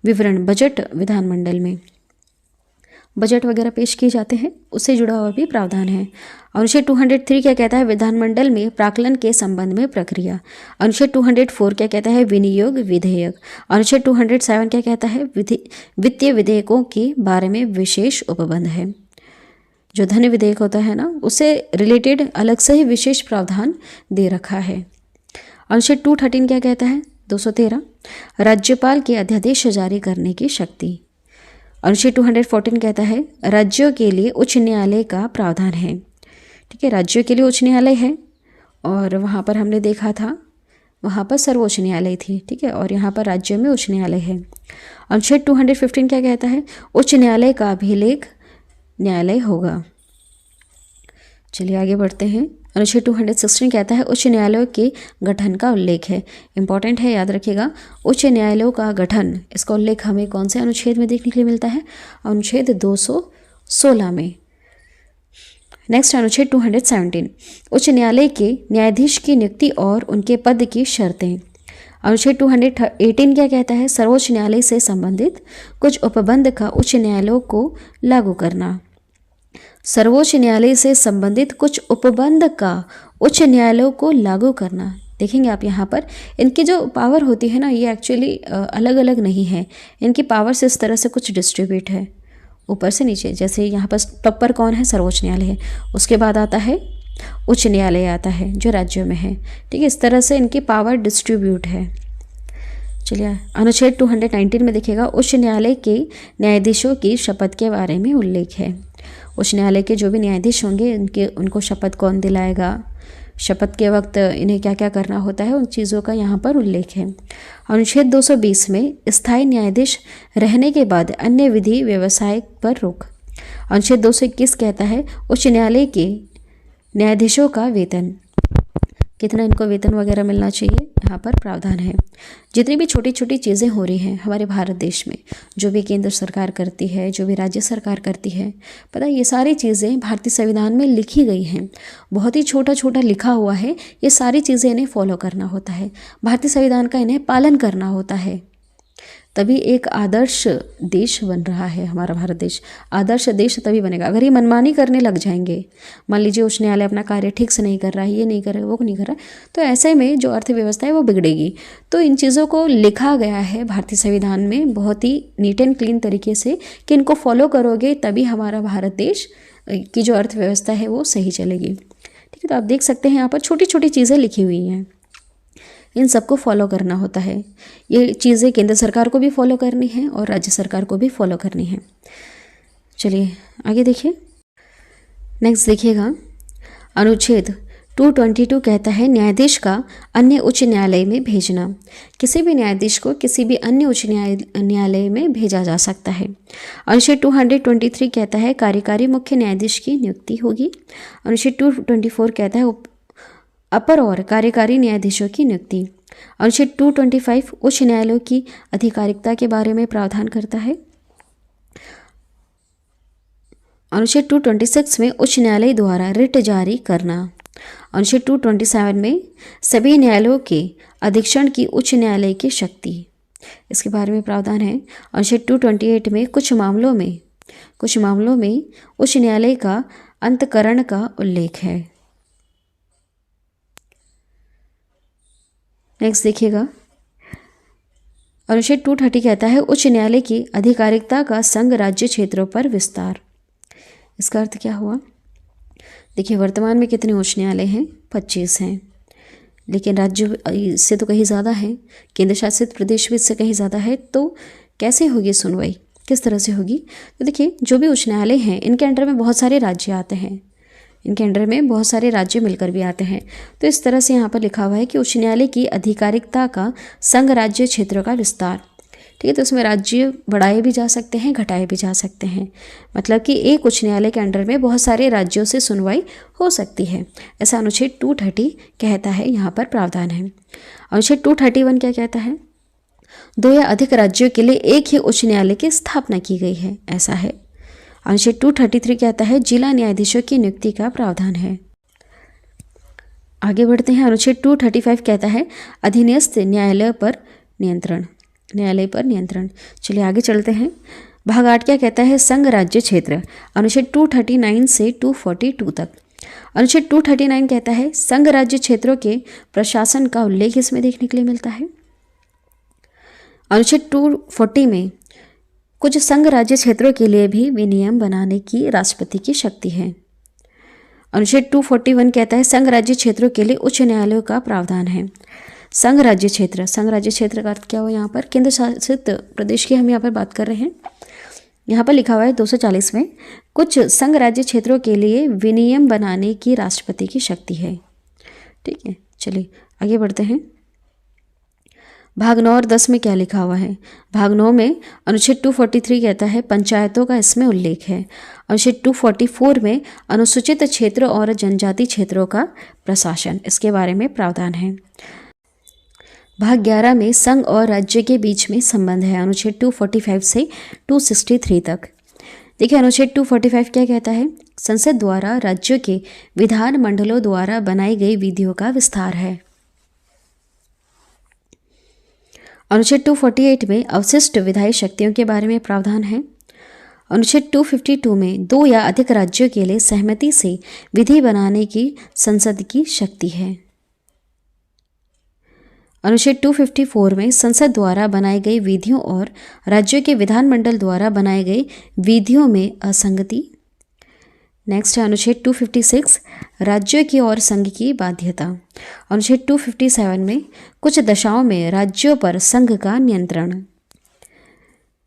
विवरण, बजट विधानमंडल में बजट वगैरह पेश किए जाते हैं, उससे जुड़ा हुआ भी प्रावधान है। अनुच्छेद 203 क्या कहता है, विधानमंडल में प्राक्कलन के संबंध में प्रक्रिया। अनुच्छेद 204 क्या कहता है, विनियोग विधेयक। अनुच्छेद 207 क्या कहता है, वित्तीय विधेयकों के बारे में विशेष उपबंध है। जो धन विधेयक होता है ना, उससे रिलेटेड अलग से ही विशेष प्रावधान दे रखा है। अनुच्छेद 213 क्या कहता है, 213 राज्यपाल के अध्यादेश जारी करने की शक्ति। अनुच्छेद 214 कहता है राज्यों के लिए उच्च न्यायालय का प्रावधान है। ठीक है, राज्यों के लिए उच्च न्यायालय है, और वहाँ पर हमने देखा था वहाँ पर सर्वोच्च न्यायालय थी। ठीक है, और यहाँ पर राज्यों में उच्च न्यायालय है। अनुच्छेद 215 क्या कहता है, उच्च न्यायालय का अभिलेख न्यायालय होगा। चलिए आगे बढ़ते हैं। अनुच्छेद 216 कहता है उच्च न्यायालयों के गठन का उल्लेख है। इंपॉर्टेंट है, याद रखिएगा, उच्च न्यायालयों का गठन, इसका उल्लेख हमें कौन से अनुच्छेद में देखने के लिए मिलता है, अनुच्छेद 216 में। नेक्स्ट अनुच्छेद 217 उच्च न्यायालय के न्यायाधीश की नियुक्ति और उनके पद की शर्तें। अनुच्छेद 218 क्या कहता है, सर्वोच्च न्यायालय से संबंधित कुछ उपबंध का उच्च न्यायालयों को लागू करना। सर्वोच्च न्यायालय से संबंधित कुछ उपबंध का उच्च न्यायालयों को लागू करना। देखेंगे आप यहाँ पर इनकी जो पावर होती है ना, ये एक्चुअली अलग अलग नहीं है, इनकी पावर्स इस तरह से कुछ डिस्ट्रीब्यूट है ऊपर से नीचे। जैसे यहाँ पर टॉपर कौन है, सर्वोच्च न्यायालय है, उसके बाद आता है उच्च न्यायालय आता है जो राज्यों में है। ठीक है, इस तरह से इनकी पावर डिस्ट्रीब्यूट है। चलिए अनुच्छेद 219 में देखिएगा उच्च न्यायालय के न्यायाधीशों की शपथ के बारे में उल्लेख है। उच्च न्यायालय के जो भी न्यायाधीश होंगे उनको शपथ कौन दिलाएगा, शपथ के वक्त इन्हें क्या क्या करना होता है, उन चीज़ों का यहाँ पर उल्लेख है। अनुच्छेद 220 में स्थायी न्यायाधीश रहने के बाद अन्य विधि व्यवसाय पर रोक। अनुच्छेद 221 कहता है उच्च न्यायालय के न्यायाधीशों का वेतन, कितना इनको वेतन वगैरह मिलना चाहिए, यहाँ पर प्रावधान है। जितनी भी छोटी छोटी चीज़ें हो रही हैं हमारे भारत देश में, जो भी केंद्र सरकार करती है, जो भी राज्य सरकार करती है, पता है ये सारी चीज़ें भारतीय संविधान में लिखी गई हैं। बहुत ही छोटा छोटा लिखा हुआ है, ये सारी चीज़ें इन्हें फॉलो करना होता है, भारतीय संविधान का इन्हें पालन करना होता है। तभी एक आदर्श देश बन रहा है हमारा भारत देश। आदर्श देश तभी बनेगा अगर ये मनमानी करने लग जाएंगे। मान लीजिए उच्च न्यायालय अपना कार्य ठीक से नहीं कर रहा है, ये नहीं कर रहा है, वो नहीं कर रहा है, तो ऐसे में जो अर्थव्यवस्था है वो बिगड़ेगी। तो इन चीज़ों को लिखा गया है भारतीय संविधान में बहुत ही नीट एंड क्लीन तरीके से कि इनको फॉलो करोगे तभी हमारा भारत देश की जो अर्थव्यवस्था है वो सही चलेगी। ठीक है, तो आप देख सकते हैं यहाँ पर छोटी छोटी चीज़ें लिखी हुई हैं, इन सबको फॉलो करना होता है। ये चीज़ें केंद्र सरकार को भी फॉलो करनी है और राज्य सरकार को भी फॉलो करनी है। चलिए आगे देखिए। नेक्स्ट देखिएगा, अनुच्छेद 222 कहता है न्यायाधीश का अन्य उच्च न्यायालय में भेजना। किसी भी न्यायाधीश को किसी भी अन्य उच्च न्यायालय में भेजा जा सकता है। अनुच्छेद 223 कहता है कार्यकारी मुख्य न्यायाधीश की नियुक्ति होगी। अनुच्छेद 224 कहता है अपर और कार्यकारी न्यायाधीशों की नियुक्ति। अनुच्छेद 225 उच्च न्यायालयों की आधिकारिकता के बारे में प्रावधान करता है। अनुच्छेद 226 में उच्च न्यायालय द्वारा रिट जारी करना। अनुच्छेद 227 में सभी न्यायालयों के अधीक्षण की उच्च न्यायालय की शक्ति, इसके बारे में प्रावधान है। अनुच्छेद 228 में कुछ मामलों में उच्च न्यायालय का अंतःकरण का उल्लेख है। नेक्स्ट देखिएगा, अनुच्छेद 230 कहता है उच्च न्यायालय की आधिकारिकता का संघ राज्य क्षेत्रों पर विस्तार। इसका अर्थ क्या हुआ? देखिए वर्तमान में कितने उच्च न्यायालय हैं? 25 हैं, लेकिन राज्य इससे तो कहीं ज़्यादा है, केंद्र शासित प्रदेश भी इससे कहीं ज़्यादा है। तो कैसे होगी सुनवाई, किस तरह से होगी? तो देखिए जो भी उच्च न्यायालय हैं इनके अंडर में बहुत सारे राज्य आते हैं, इनके अंडर में बहुत सारे राज्य मिलकर भी आते हैं। तो इस तरह से यहाँ पर लिखा हुआ है कि उच्च न्यायालय की आधिकारिकता का संघ राज्य क्षेत्रों का विस्तार। ठीक है, तो इसमें राज्य बढ़ाए भी जा सकते हैं, घटाए भी जा सकते हैं। मतलब कि एक उच्च न्यायालय के अंडर में बहुत सारे राज्यों से सुनवाई हो सकती है, ऐसा अनुच्छेद 230 कहता है, यहाँ पर प्रावधान है। अनुच्छेद 231 क्या कहता है? 2 या अधिक राज्यों के लिए एक ही उच्च न्यायालय की स्थापना की गई है, ऐसा है। अनुच्छेद 233 कहता है जिला न्यायाधीशों की नियुक्ति का प्रावधान है। आगे बढ़ते हैं। अनुच्छेद 235 कहता है अधीनस्थ न्यायालय पर नियंत्रण। चलिए आगे चलते हैं। भाग 8 क्या कहता है? संघ राज्य क्षेत्र। अनुच्छेद 239 से 242 तक। अनुच्छेद 239 कहता है संघ राज्य क्षेत्रों के प्रशासन का उल्लेख इसमें देखने के लिए मिलता है। अनुच्छेद 240 में कुछ संघ राज्य क्षेत्रों के लिए भी विनियम बनाने की राष्ट्रपति की शक्ति है। अनुच्छेद 241 कहता है संघ राज्य क्षेत्रों के लिए उच्च न्यायालयों का प्रावधान है। संघ राज्य क्षेत्र का अर्थ क्या हो? यहाँ पर केंद्र शासित प्रदेश की हम यहाँ पर बात कर रहे हैं। यहाँ पर लिखा हुआ है 240 में कुछ संघ राज्य क्षेत्रों के लिए विनियम बनाने की राष्ट्रपति की शक्ति है। ठीक है, चलिए आगे बढ़ते हैं। भाग 9 और 10 में क्या लिखा हुआ है? भाग 9 में अनुच्छेद 243 कहता है पंचायतों का इसमें उल्लेख है। अनुच्छेद 244 में अनुसूचित क्षेत्रों और जनजाति क्षेत्रों का प्रशासन, इसके बारे में प्रावधान है। भाग 11 में संघ और राज्य के बीच में संबंध है, अनुच्छेद 245 से 263 तक। देखिए अनुच्छेद 245 क्या कहता है? संसद द्वारा राज्यों के विधान मंडलों द्वारा बनाई गई विधियों का विस्तार है। अनुच्छेद 248 में अवशिष्ट विधायी शक्तियों के बारे में प्रावधान है। अनुच्छेद 252 में 2 या अधिक राज्यों के लिए सहमति से विधि बनाने की संसद की शक्ति है। अनुच्छेद 254 में संसद द्वारा बनाई गई विधियों और राज्यों के विधानमंडल द्वारा बनाई गई विधियों में असंगति। नेक्स्ट है अनुच्छेद 256 राज्यों की और संघ की बाध्यता। अनुच्छेद 257 में कुछ दशाओं में राज्यों पर संघ का नियंत्रण।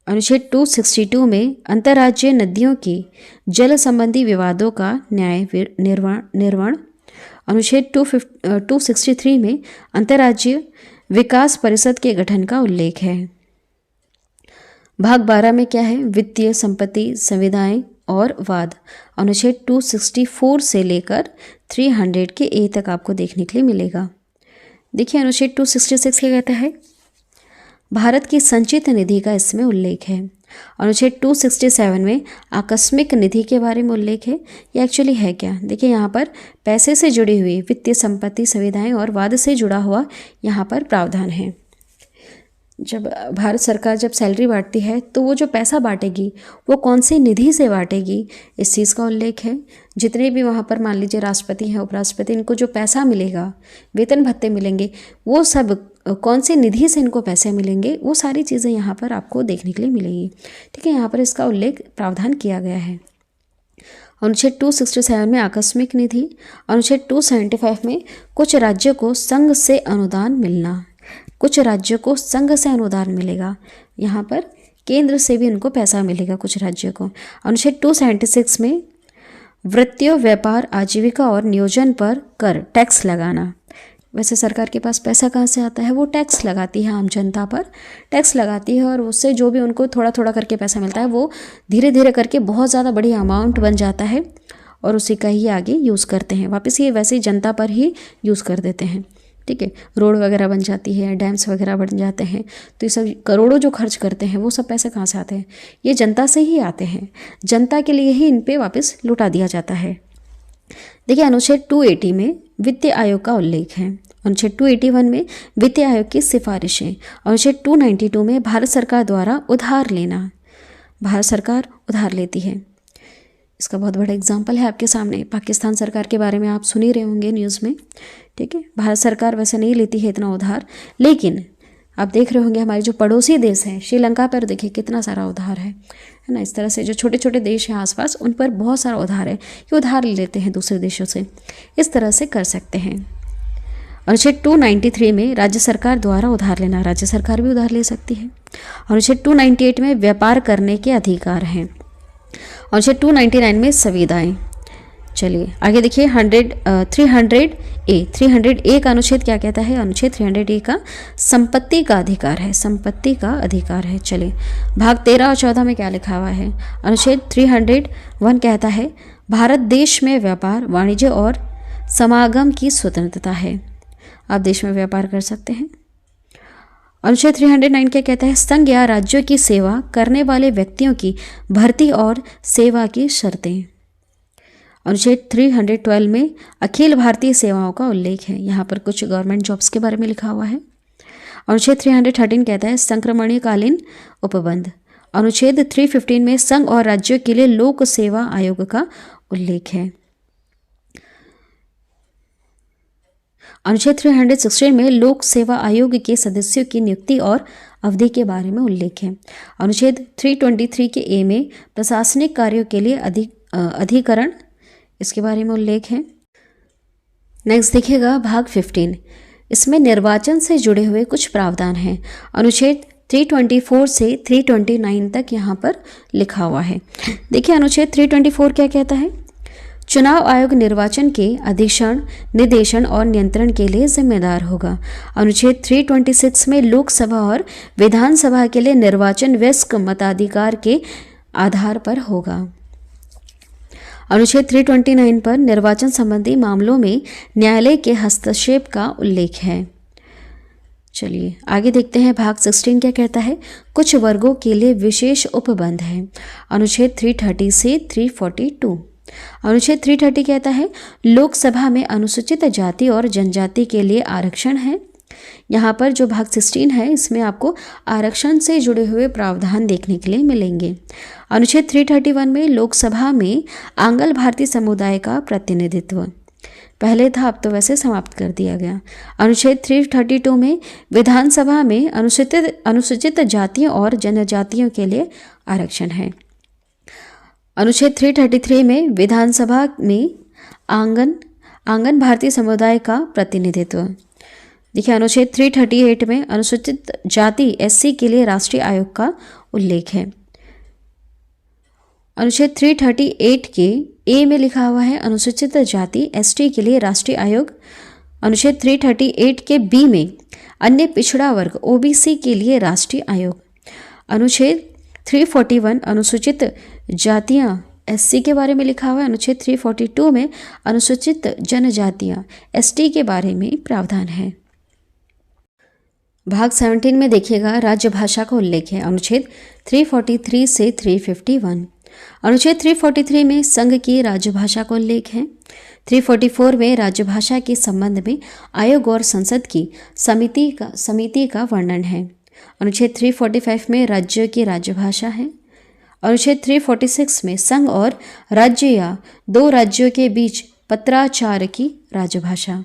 अनुच्छेद 262 में अंतर्राज्यीय नदियों की जल संबंधी विवादों का न्याय निर्वहन। अनुच्छेद 263 में अंतर्राज्यीय विकास परिषद के गठन का उल्लेख है। भाग 12 में क्या है? वित्तीय संपत्ति, संविदाएं और वाद। अनुच्छेद 264 से लेकर 300 के ए तक आपको देखने के लिए मिलेगा। देखिए अनुच्छेद 266 क्या कहता है? भारत की संचित निधि का इसमें उल्लेख है। अनुच्छेद 267 में आकस्मिक निधि के बारे में उल्लेख है। ये एक्चुअली है क्या? देखिए यहाँ पर पैसे से जुड़ी हुई वित्तीय संपत्ति, संविदाएं और वाद से जुड़ा हुआ यहाँ पर प्रावधान है। जब भारत सरकार जब सैलरी बांटती है तो वो जो पैसा बांटेगी वो कौन सी निधि से बांटेगी, इस चीज़ का उल्लेख है। जितने भी वहाँ पर मान लीजिए राष्ट्रपति हैं, उपराष्ट्रपति, इनको जो पैसा मिलेगा, वेतन भत्ते मिलेंगे, वो सब कौन सी निधि से इनको पैसे मिलेंगे, वो सारी चीज़ें यहाँ पर आपको देखने के लिए मिलेगी। ठीक है, यहाँ पर इसका उल्लेख प्रावधान किया गया है। अनुच्छेद 267 में आकस्मिक निधि, अनुच्छेद 275 में कुछ राज्यों को संघ से अनुदान मिलना, कुछ राज्यों को संघ से अनुदान मिलेगा, यहाँ पर केंद्र से भी इनको पैसा मिलेगा कुछ राज्यों को। अनुच्छेद 276 में वृत्तियों, व्यापार, आजीविका और नियोजन पर कर, टैक्स लगाना। वैसे सरकार के पास पैसा कहाँ से आता है, वो टैक्स लगाती है, आम जनता पर टैक्स लगाती है और उससे जो भी उनको थोड़ा थोड़ा करके पैसा मिलता है वो धीरे धीरे करके बहुत ज़्यादा बड़ी अमाउंट बन जाता है और उसी का ही आगे यूज़ करते हैं, वापस ये वैसे ही जनता पर ही यूज़ कर देते हैं। ठीक है, रोड वगैरह बन जाती है, डैम्स वगैरह बन जाते हैं, तो ये सब करोड़ों जो खर्च करते हैं वो सब पैसे कहाँ से आते हैं, ये जनता से ही आते हैं, जनता के लिए ही इन पे वापस लुटा दिया जाता है। देखिए अनुच्छेद 280 में वित्त आयोग का उल्लेख है, अनुच्छेद 281 में वित्त आयोग की सिफारिशें, अनुच्छेद 292 में भारत सरकार द्वारा उधार लेना, भारत सरकार उधार लेती है। इसका बहुत बड़ा एग्जाम्पल है आपके सामने, पाकिस्तान सरकार के बारे में आप सुन ही रहे होंगे न्यूज़ में। ठीक है, भारत सरकार वैसे नहीं लेती है इतना उधार, लेकिन आप देख रहे होंगे हमारे जो पड़ोसी देश हैं, श्रीलंका पर देखिए कितना सारा उधार है ना। इस तरह से जो छोटे छोटे देश हैं आसपास, उन पर बहुत सारा उधार है, ये उधार ले लेते हैं दूसरे देशों से, इस तरह से कर सकते हैं। अनुच्छेद 293 में राज्य सरकार द्वारा उधार लेना, राज्य सरकार भी उधार ले सकती है। अनुच्छेद 298 में व्यापार करने के अधिकार हैं। अनुच्छेद 299 में संविदाएं। चलिए आगे देखिए 300A का अनुच्छेद क्या कहता है, अनुच्छेद 300A का संपत्ति का अधिकार है, संपत्ति का अधिकार है। चलिए भाग 13 और 14 में क्या लिखा हुआ है, अनुच्छेद 301 कहता है भारत देश में व्यापार, वाणिज्य और समागम की स्वतंत्रता है, आप देश में व्यापार कर सकते हैं। अनुच्छेद 309 क्या कहता है, संघ या राज्यों की सेवा करने वाले व्यक्तियों की भर्ती और सेवा की शर्तें। अनुच्छेद 312 में अखिल भारतीय सेवाओं का उल्लेख है, यहाँ पर कुछ गवर्नमेंट जॉब्स के बारे में लिखा हुआ है। अनुच्छेद 313 कहता है संक्रमणीकालीन उपबंध। अनुच्छेद 315 में संघ और राज्यों के लिए लोक सेवा आयोग का उल्लेख है। अनुच्छेद 316 में लोक सेवा आयोग के सदस्यों की नियुक्ति और अवधि के बारे में उल्लेख है। अनुच्छेद 323 के ए में प्रशासनिक कार्यों के लिए अधिकरण, इसके बारे में उल्लेख है। नेक्स्ट देखिएगा भाग 15, इसमें निर्वाचन से जुड़े हुए कुछ प्रावधान हैं। अनुच्छेद 324 से 329 तक यहाँ पर लिखा हुआ है। देखिए अनुच्छेद 324 क्या कहता है, चुनाव आयोग निर्वाचन के अधीक्षण, निर्देशन और नियंत्रण के लिए जिम्मेदार होगा। अनुच्छेद 326 में लोकसभा और विधानसभा के लिए निर्वाचन वयस्क मताधिकार के आधार पर होगा। अनुच्छेद 329 पर निर्वाचन संबंधी मामलों में न्यायालय के हस्तक्षेप का उल्लेख है। चलिए आगे देखते हैं भाग 16 क्या कहता है, कुछ वर्गों के लिए विशेष उपबंध है। अनुच्छेद 330 से 342। अनुच्छेद 330 कहता है लोकसभा में अनुसूचित जाति और जनजाति के लिए आरक्षण है। यहाँ पर जो भाग 16 है इसमें आपको आरक्षण से जुड़े हुए प्रावधान देखने के लिए मिलेंगे। अनुच्छेद 331 में लोकसभा में आंग्ल भारतीय समुदाय का प्रतिनिधित्व, पहले था अब तो वैसे समाप्त कर दिया गया। अनुच्छेद 332 में विधानसभा में अनुसूचित जातियों और जनजातियों के लिए आरक्षण है। अनुच्छेद 333 में विधानसभा में आंगन भारतीय समुदाय का प्रतिनिधित्व। देखिए अनुच्छेद 338 में अनुसूचित जाति एससी के लिए राष्ट्रीय आयोग का उल्लेख है। अनुच्छेद 338 के ए में लिखा हुआ है अनुसूचित जाति एसटी के लिए राष्ट्रीय आयोग। अनुच्छेद 338 के बी में अन्य पिछड़ा वर्ग ओबीसी के लिए राष्ट्रीय आयोग। अनुच्छेद 341 अनुसूचित जातियां एससी के बारे में लिखा हुआ है। अनुच्छेद 342 में अनुसूचित जनजातियां एसटी के बारे में प्रावधान है। भाग 17 में देखिएगा राज्य भाषा का उल्लेख है। अनुच्छेद 343 से 351। अनुच्छेद 343 में संघ की राज्य भाषा का उल्लेख है। 344 में राज्य भाषा के संबंध में आयोग और संसद की समिति का वर्णन है। अनुच्छेद 345 में राज्य की राजभाषा है। अनुच्छेद 346 में संघ और राज्य या दो राज्यों के बीच पत्राचार की राजभाषा।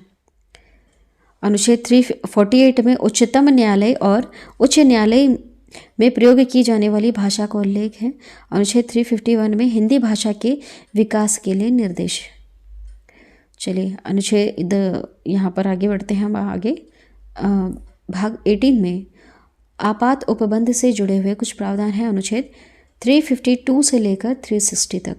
अनुच्छेद 348 में उच्चतम न्यायालय और उच्च न्यायालय में प्रयोग की जाने वाली भाषा का उल्लेख है। अनुच्छेद 351 में हिंदी भाषा के विकास के लिए निर्देश। चलिए अनुच्छेद यहाँ पर आगे बढ़ते हैं हम आगे। भाग 18 में आपात उपबंध से जुड़े हुए कुछ प्रावधान हैं। अनुच्छेद 352 से लेकर 360 तक।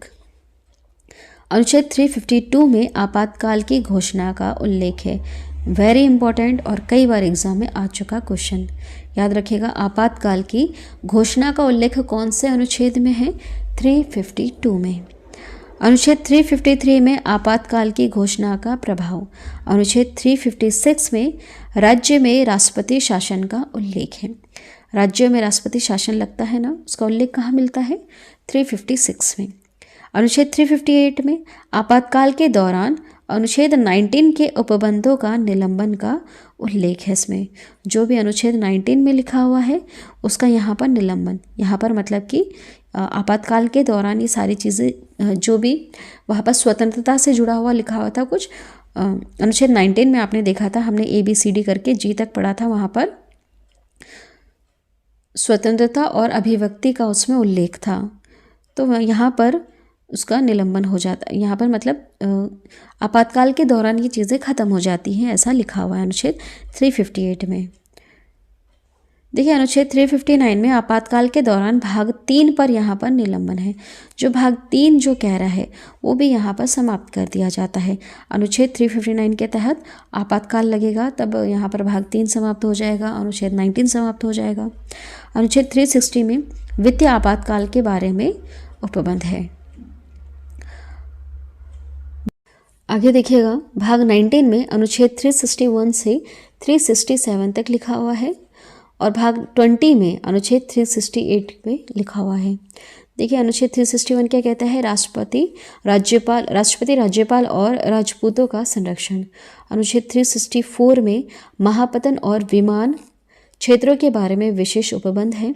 अनुच्छेद 352 में आपातकाल की घोषणा का उल्लेख है। वेरी इंपॉर्टेंट और कई बार एग्जाम में आ चुका क्वेश्चन, याद रखिएगा। आपातकाल की घोषणा का उल्लेख कौन से अनुच्छेद में है? 352 में। अनुच्छेद 353 में आपातकाल की घोषणा का प्रभाव। अनुच्छेद 356 में राज्य में राष्ट्रपति शासन का उल्लेख है। राज्यों में राष्ट्रपति शासन लगता है ना, उसका उल्लेख कहाँ मिलता है? 356 में। अनुच्छेद 358 में आपातकाल के दौरान अनुच्छेद 19 के उपबंधों का निलंबन का उल्लेख है। इसमें जो भी अनुच्छेद 19 में लिखा हुआ है उसका यहाँ पर निलंबन, यहाँ पर मतलब कि आपातकाल के दौरान ये सारी चीज़ें जो भी वहाँ पर स्वतंत्रता से जुड़ा हुआ लिखा हुआ था कुछ, अनुच्छेद 19 में आपने देखा था, हमने ABCD करके G तक पढ़ा था, वहाँ पर स्वतंत्रता और अभिव्यक्ति का उसमें उल्लेख था। तो यहाँ पर उसका निलंबन हो जाता है। यहाँ पर मतलब आपातकाल के दौरान ये चीज़ें ख़त्म हो जाती हैं, ऐसा लिखा हुआ है अनुच्छेद 358 में। देखिए अनुच्छेद 359 में आपातकाल के दौरान भाग 3 पर यहाँ पर निलंबन है। जो भाग 3 जो कह रहा है वो भी यहाँ पर समाप्त कर दिया जाता है। अनुच्छेद 359 के तहत आपातकाल लगेगा तब यहाँ पर भाग 3 समाप्त हो जाएगा, अनुच्छेद 19 समाप्त हो जाएगा। अनुच्छेद 360 में वित्तीय आपातकाल के बारे में उपबंध है। आगे देखिएगा भाग 19 में अनुच्छेद 361 से 367 तक लिखा हुआ है और भाग 20 में अनुच्छेद 368 पे लिखा हुआ है। देखिए अनुच्छेद 361 क्या कहता है? राष्ट्रपति राज्यपाल और राजपूतों का संरक्षण। अनुच्छेद 364 में महापतन और विमान क्षेत्रों के बारे में विशेष उपबंध है।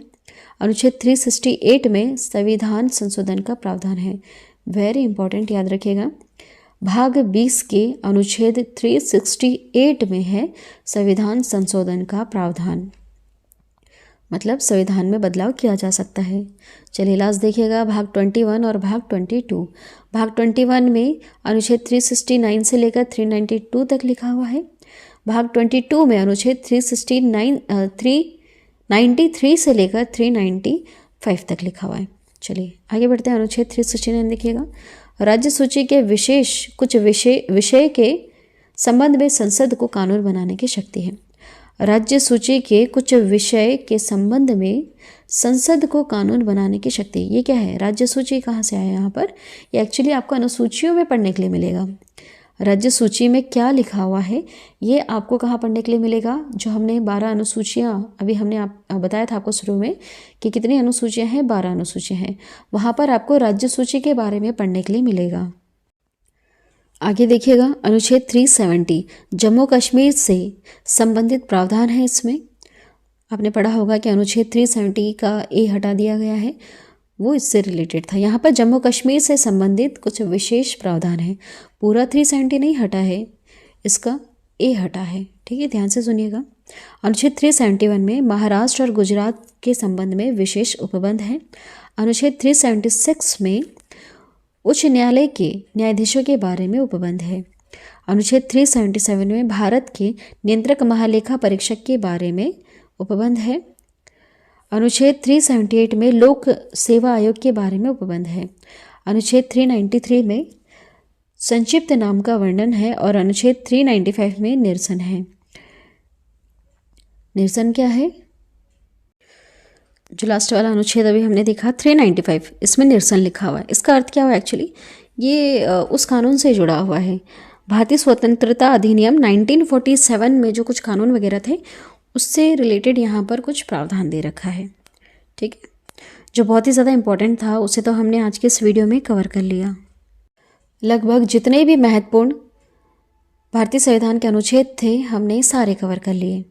अनुच्छेद 368 में संविधान संशोधन का प्रावधान है। वेरी इंपॉर्टेंट, याद रखिएगा। भाग 20 के अनुच्छेद 368 में है संविधान संशोधन का प्रावधान, मतलब संविधान में बदलाव किया जा सकता है। चलिए लास्ट देखिएगा भाग 21 और भाग 22। भाग 21 में अनुच्छेद 369 से लेकर 392 तक लिखा हुआ है। भाग 22 में अनुच्छेद 393 से लेकर 395 तक लिखा हुआ है। चलिए आगे बढ़ते हैं। अनुच्छेद 369 देखिएगा। राज्य सूची के कुछ विषय के संबंध में संसद को कानून बनाने की शक्ति है। राज्य सूची के कुछ विषय के संबंध में संसद को कानून बनाने की शक्ति, ये क्या है? राज्य सूची कहाँ से आया यहाँ पर? ये एक्चुअली आपको अनुसूचियों में पढ़ने के लिए मिलेगा। राज्य सूची में क्या लिखा हुआ है ये आपको कहाँ पढ़ने के लिए मिलेगा? जो हमने 12 अनुसूचियाँ अभी हमने बताया था आपको शुरू में कि कितनी अनुसूचियाँ हैं, 12 अनुसूचियाँ हैं। वहाँ पर आपको राज्य सूची के बारे में पढ़ने के लिए मिलेगा। आगे देखिएगा अनुच्छेद 370 जम्मू कश्मीर से संबंधित प्रावधान है। इसमें आपने पढ़ा होगा कि अनुच्छेद 370 का ए हटा दिया गया है, वो इससे रिलेटेड था। यहाँ पर जम्मू कश्मीर से संबंधित कुछ विशेष प्रावधान है। पूरा 370 नहीं हटा है, इसका ए हटा है, ठीक है, ध्यान से सुनिएगा। अनुच्छेद 371 में महाराष्ट्र और गुजरात के संबंध में विशेष उपबंध है। अनुच्छेद 376 में उच्च न्यायालय के न्यायाधीशों के बारे में उपबंध है। अनुच्छेद 377 में भारत के नियंत्रक महालेखा परीक्षक के बारे में उपबंध है। अनुच्छेद 378 में लोक सेवा आयोग के बारे में उपबंध है। अनुच्छेद 393 में संक्षिप्त नाम का वर्णन है और अनुच्छेद 395 में निरसन है। निरसन क्या है? जो लास्ट वाला अनुच्छेद अभी हमने देखा 395, इसमें निरसन लिखा हुआ है। इसका अर्थ क्या हुआ? एक्चुअली ये उस कानून से जुड़ा हुआ है। भारतीय स्वतंत्रता अधिनियम 1947 में जो कुछ कानून वगैरह थे उससे रिलेटेड यहाँ पर कुछ प्रावधान दे रखा है, ठीक है, जो बहुत ही ज़्यादा इम्पोर्टेंट था। उसे तो हमने आज के इस वीडियो में कवर कर लिया। लगभग जितने भी महत्वपूर्ण भारतीय संविधान के अनुच्छेद थे हमने सारे कवर कर लिए।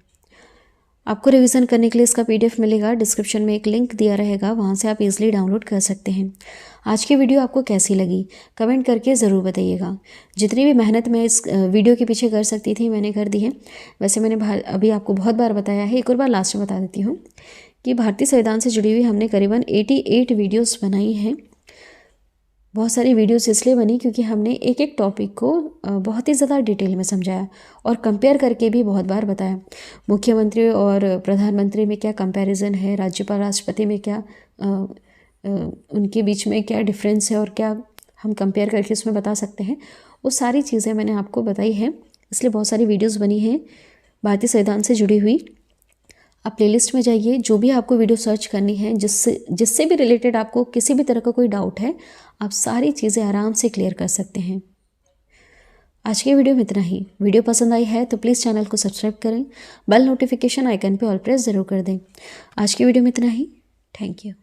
आपको रिवीजन करने के लिए इसका PDF मिलेगा, डिस्क्रिप्शन में एक लिंक दिया रहेगा, वहाँ से आप इजीली डाउनलोड कर सकते हैं। आज की वीडियो आपको कैसी लगी कमेंट करके ज़रूर बताइएगा। जितनी भी मेहनत मैं इस वीडियो के पीछे कर सकती थी मैंने कर दी है। वैसे मैंने अभी आपको बहुत बार बताया है, एक और बार लास्ट में बता देती हूँ कि भारतीय संविधान से जुड़ी हुई हमने करीबन 88 वीडियोज़ बनाई हैं। बहुत सारी वीडियोस इसलिए बनी क्योंकि हमने एक एक टॉपिक को बहुत ही ज़्यादा डिटेल में समझाया और कंपेयर करके भी बहुत बार बताया। मुख्यमंत्री और प्रधानमंत्री में क्या कंपैरिजन है, राज्यपाल राष्ट्रपति में क्या उनके बीच में क्या डिफरेंस है और क्या हम कंपेयर करके उसमें बता सकते हैं, वो सारी चीज़ें मैंने आपको बताई हैं। इसलिए बहुत सारी वीडियोज़ बनी हैं भारतीय संविधान से जुड़ी हुई। आप प्लेलिस्ट में जाइए, जो भी आपको वीडियो सर्च करनी है, जिससे भी रिलेटेड आपको किसी भी तरह का कोई डाउट है, आप सारी चीज़ें आराम से क्लियर कर सकते हैं। आज के वीडियो में इतना ही। वीडियो पसंद आई है तो प्लीज़ चैनल को सब्सक्राइब करें, बेल नोटिफिकेशन आइकन पे ऑल प्रेस ज़रूर कर दें। आज की वीडियो में इतना ही। Thank you.